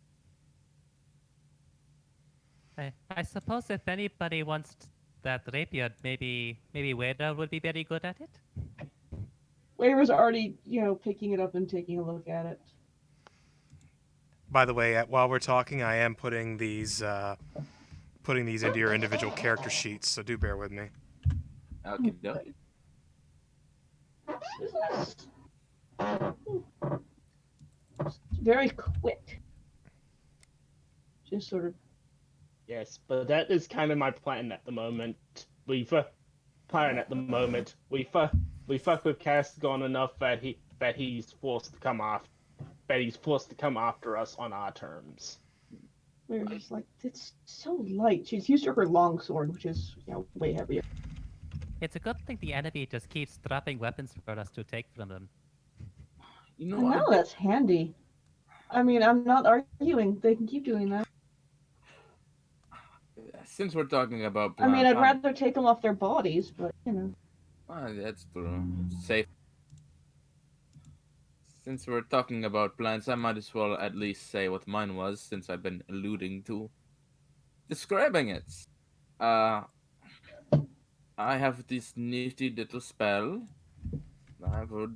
I suppose if anybody wants that rapier, maybe Weda would be very good at it. Waver's already, picking it up and taking a look at it. By the way, while we're talking, I am putting these into your individual character sheets, so do bear with me. Okay, dokie. Very quick. Just sort of. Yes, but that is kind of my plan at the moment. We fuck with Kastagon enough that he's forced to come after us on our terms. We're just like, it's so light. She's used to her long sword, which is, way heavier. It's a good thing the enemy just keeps dropping weapons for us to take from them. You know, And now that's handy. I mean, I'm not arguing. They can keep doing that. since we're talking about I mean, plans, I'd rather take them off their bodies, but, that's true. Safe. Since we're talking about plans, I might as well at least say what mine was, since I've been alluding to describing it. I have this nifty little spell I've heard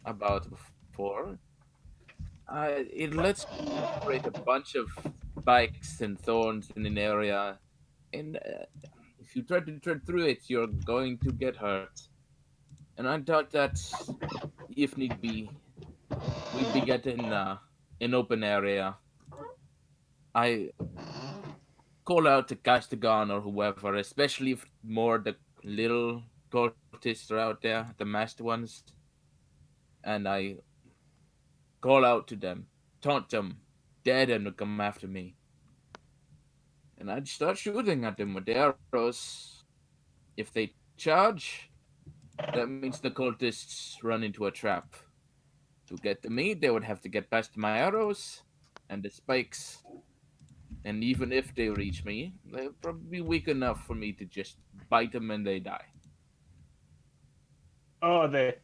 about before. It lets me create a bunch of spikes and thorns in an area, and if you try to tread through it, you're going to get hurt. And I thought that, if need be, we'd be getting an open area. I call out to Kastagon or whoever, especially if more the little cultists are out there, the masked ones, and I call out to them, taunt them, dare them to come after me. And I'd start shooting at them with the arrows. If they charge, that means the cultists run into a trap. To get to me, they would have to get past my arrows and the spikes. And even if they reach me, they'll probably be weak enough for me to just bite them and they die. Or they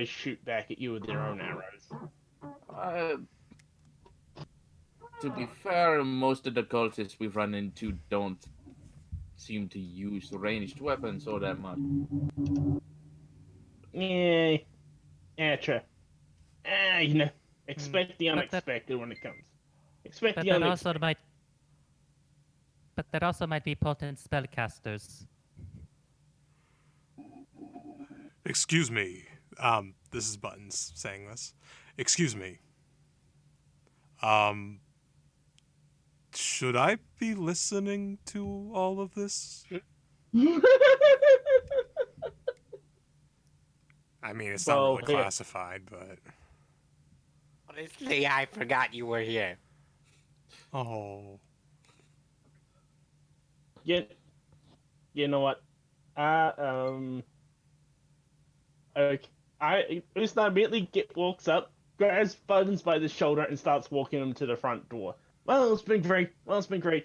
shoot back at you with their own arrows. To be fair, most of the cultists we've run into don't seem to use ranged weapons all that much. Yeah, true. Expect the unexpected when it comes. Expect But the there unexpected. also might be potent spellcasters. Excuse me. This is Buttons saying this. Excuse me. Should I be listening to all of this? I mean, it's not Well, really yeah. classified, but... Honestly, I forgot you were here. Oh. You know what? Okay. Usna immediately walks up, grabs Buttons by the shoulder, and starts walking him to the front door. Well, it's been great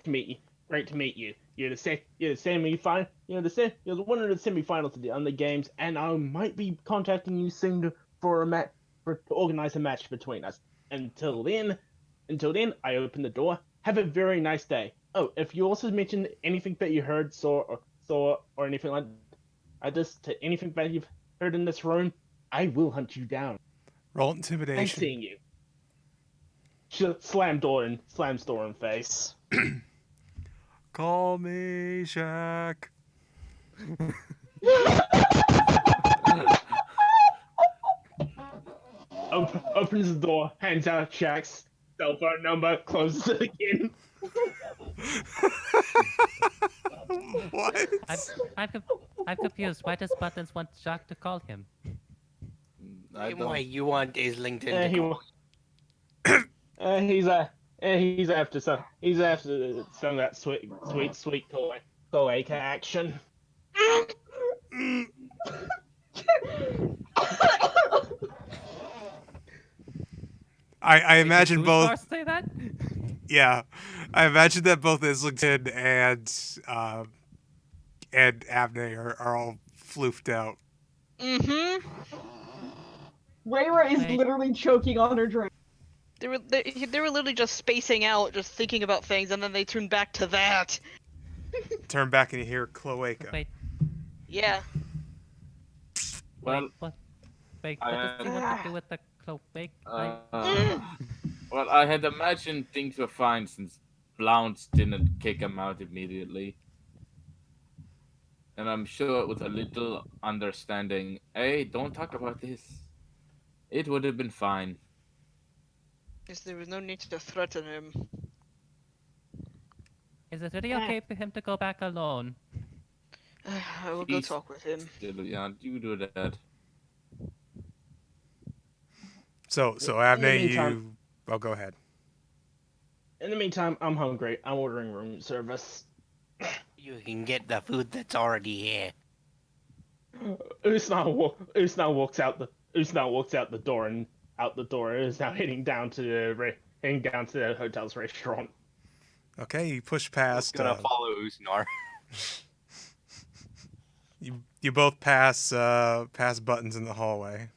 to meet you. Great to meet you. You're the semifinal. You're the one of the semifinals on the games, and I might be contacting you soon to organize a match between us. Until then, I open the door. Have a very nice day. Oh, if you also mention anything that you heard, saw, or anything like this, to anything that you've heard in this room, I will hunt you down. Roll Nice intimidation. seeing you. Slams door in face. Call me Sjach. Opens the door, hands out Shaq's cell phone number, closes it again. What? I'm confused. Why does Buttons want Jacques to call him? I Same way don't. you want Islington Eh, to he, call. he's after some of that sweet cloaca action. Mm. I Wait, did imagine both. Usnar say that? Yeah, I imagine that both Islington and Avné are all floofed out. Mm-hmm. Rayra is Wait. literally choking on her drink. They were literally just spacing out, just thinking about things, and then they turned back to that. Turn back and you hear cloaca. Wait, Yeah. Well, wait, what? Wait, I what does he want to Ah. do with the cloak? well, I had imagined things were fine since Blount didn't kick him out immediately. And I'm sure with a little understanding, hey, don't talk about this, it would have been fine. Yes, there was no need to threaten him. Is it really okay for him to go back alone? I will go He's talk with him. Yeah, you do that. So In the Avné, meantime- Oh, go ahead. In the meantime, I'm hungry. I'm ordering room service. You can get the food that's already here. Usna walks out the door and out the door is now heading down to the hotel's restaurant. Okay, you push I'm past. gonna follow Usnar. You both pass Buttons in the hallway.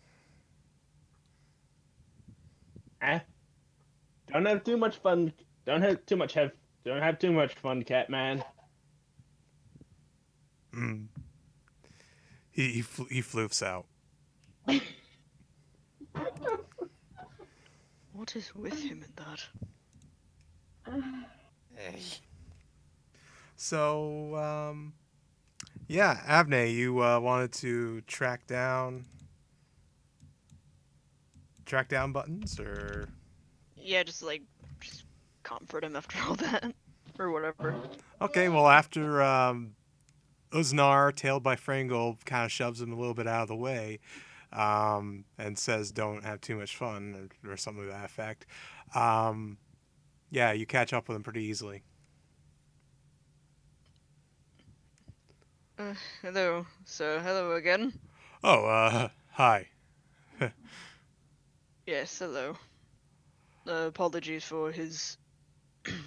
Don't have too much fun. Don't have too much fun, Catman. Mm. He floofs out. What is with him in that? Eh, So yeah, Avné, you wanted to track down Buttons, or Yeah, just comfort him after all that, or whatever. okay, well after Uznar, tailed by Frangle, kind of shoves him a little bit out of the way, and says, "Don't have too much fun," or something to that effect. Yeah, you catch up with him pretty easily. Hello. So, hello again. Oh, hi. Yes, hello. Apologies for his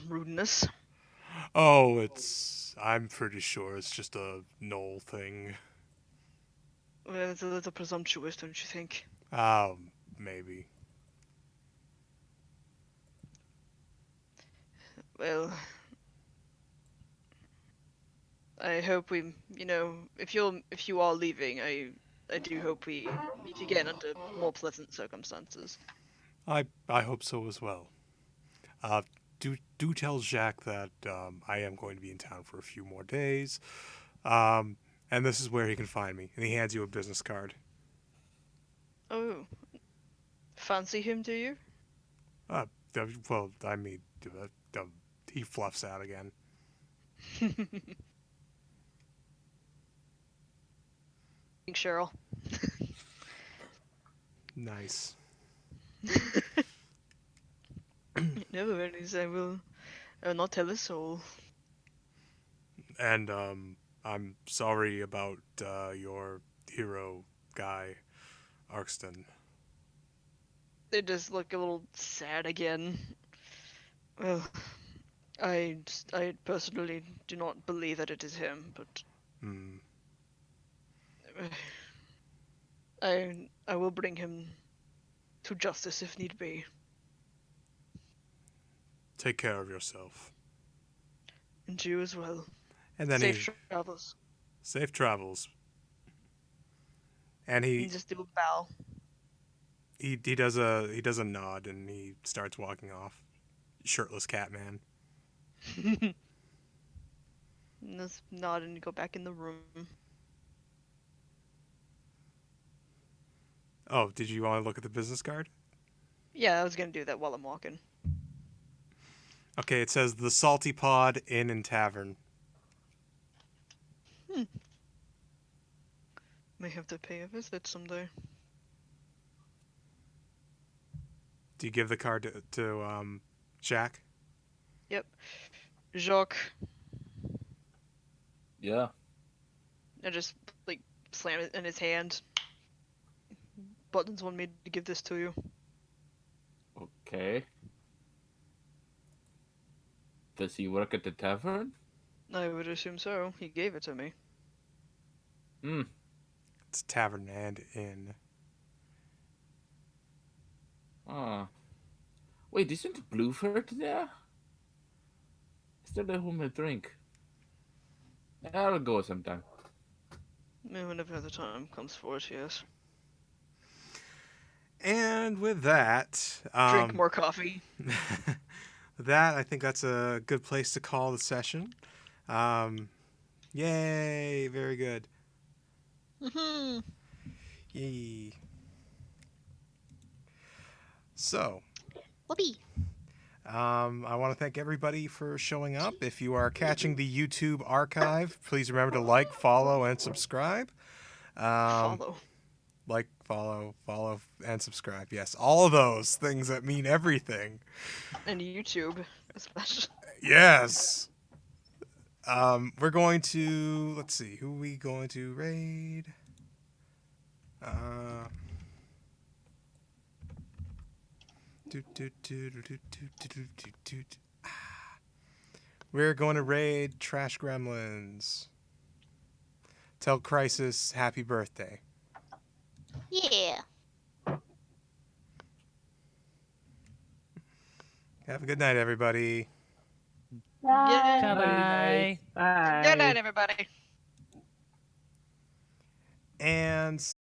rudeness. Oh, I'm pretty sure it's just a Knoll thing. Well, it's a little presumptuous, don't you think? Maybe. Well, I hope if you are leaving, I do hope we meet again under more pleasant circumstances. I hope so as well. Do tell Jacques that I am going to be in town for a few more days, and this is where he can find me. And he hands you a business card. Oh, fancy him, do you? Well, I mean, he fluffs out again. Cheryl. Nice. Never worries, I will not tell a soul. And I'm sorry about your hero guy, Arkston. They just look a little sad again. Well, I personally do not believe that it is him, but Hmm. I will bring him to justice if need be. Take care of yourself. And you as well. And then Safe travels. safe travels. And And just do a bow. he does a nod and he starts walking off. Shirtless Catman. And just nod and go back in the room. Oh, did you want to look at the business card? Yeah, I was gonna do that while I'm walking. Okay, it says the Salty Pod Inn and Tavern. May have to pay a visit someday. Do you give the card to Jack? Yep. Jacques. Yeah. I just like slam it in his hand. Buttons want me to give this to you. Okay. Does he work at the tavern? I would assume so. He gave it to me. Hmm. It's tavern and inn. Ah. Wait, isn't Blueford there? Is that the home I drink? I'll go sometime. Whenever the time comes for it, yes. And with that, Drink more coffee. that I think that's a good place to call the session. Yay! Very good. Yay. So, Whoopee. I want to thank everybody for showing up. If you are catching the YouTube archive, please remember to like, follow, and subscribe. Follow. Like, follow, and subscribe. Yes, all of those things that mean everything. And YouTube, especially. Yes. We're going to, let's see, who are we going to raid? We're going to raid Trash Gremlins. Tell Crisis happy birthday. Yeah. Have a good night, everybody. Yeah. Bye. Bye. Good night, everybody. And